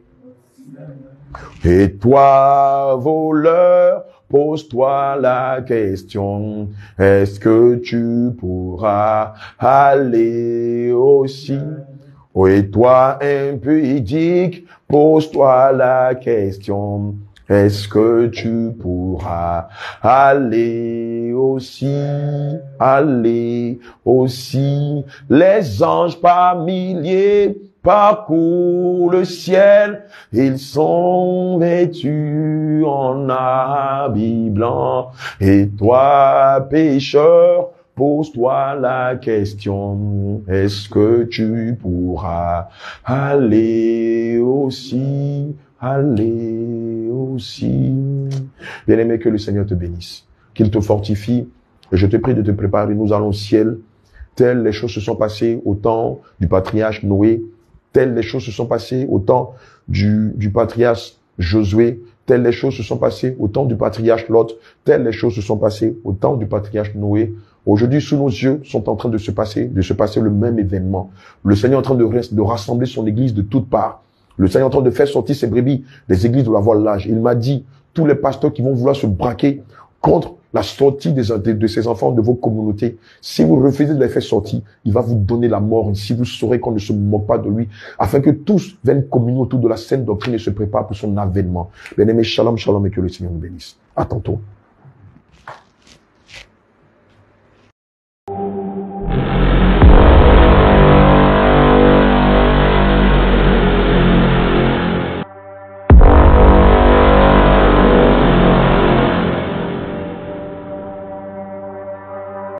Et toi, voleur, pose-toi la question, est-ce que tu pourras aller aussi? Oh, et toi, impudique, pose-toi la question, est-ce que tu pourras aller aussi? Aller aussi. Les anges par milliers parcourent le ciel, ils sont vêtus en habits blancs. Et toi, pécheur, pose-toi la question, est-ce que tu pourras aller aussi? Aller aussi. Bien-aimé, que le Seigneur te bénisse, qu'il te fortifie. Et je te prie de te préparer, nous allons au ciel. Telles les choses se sont passées au temps du patriarche Noé. Telles les choses se sont passées au temps du patriarche Josué. Telles les choses se sont passées au temps du patriarche Lot. Telles les choses se sont passées au temps du patriarche Noé. Aujourd'hui, sous nos yeux, sont en train de se passer le même événement. Le Seigneur est en train de rassembler son église de toutes parts. Le Seigneur est en train de faire sortir ses brebis des églises de la voie large. Il m'a dit, tous les pasteurs qui vont vouloir se braquer contre la sortie de ces enfants de vos communautés, si vous refusez de les faire sortir, il va vous donner la mort. Ici, vous saurez qu'on ne se moque pas de lui, afin que tous viennent communier autour de la sainte doctrine et se préparent pour son avènement. Bien-aimés, shalom, shalom, et que le Seigneur nous bénisse. À tantôt.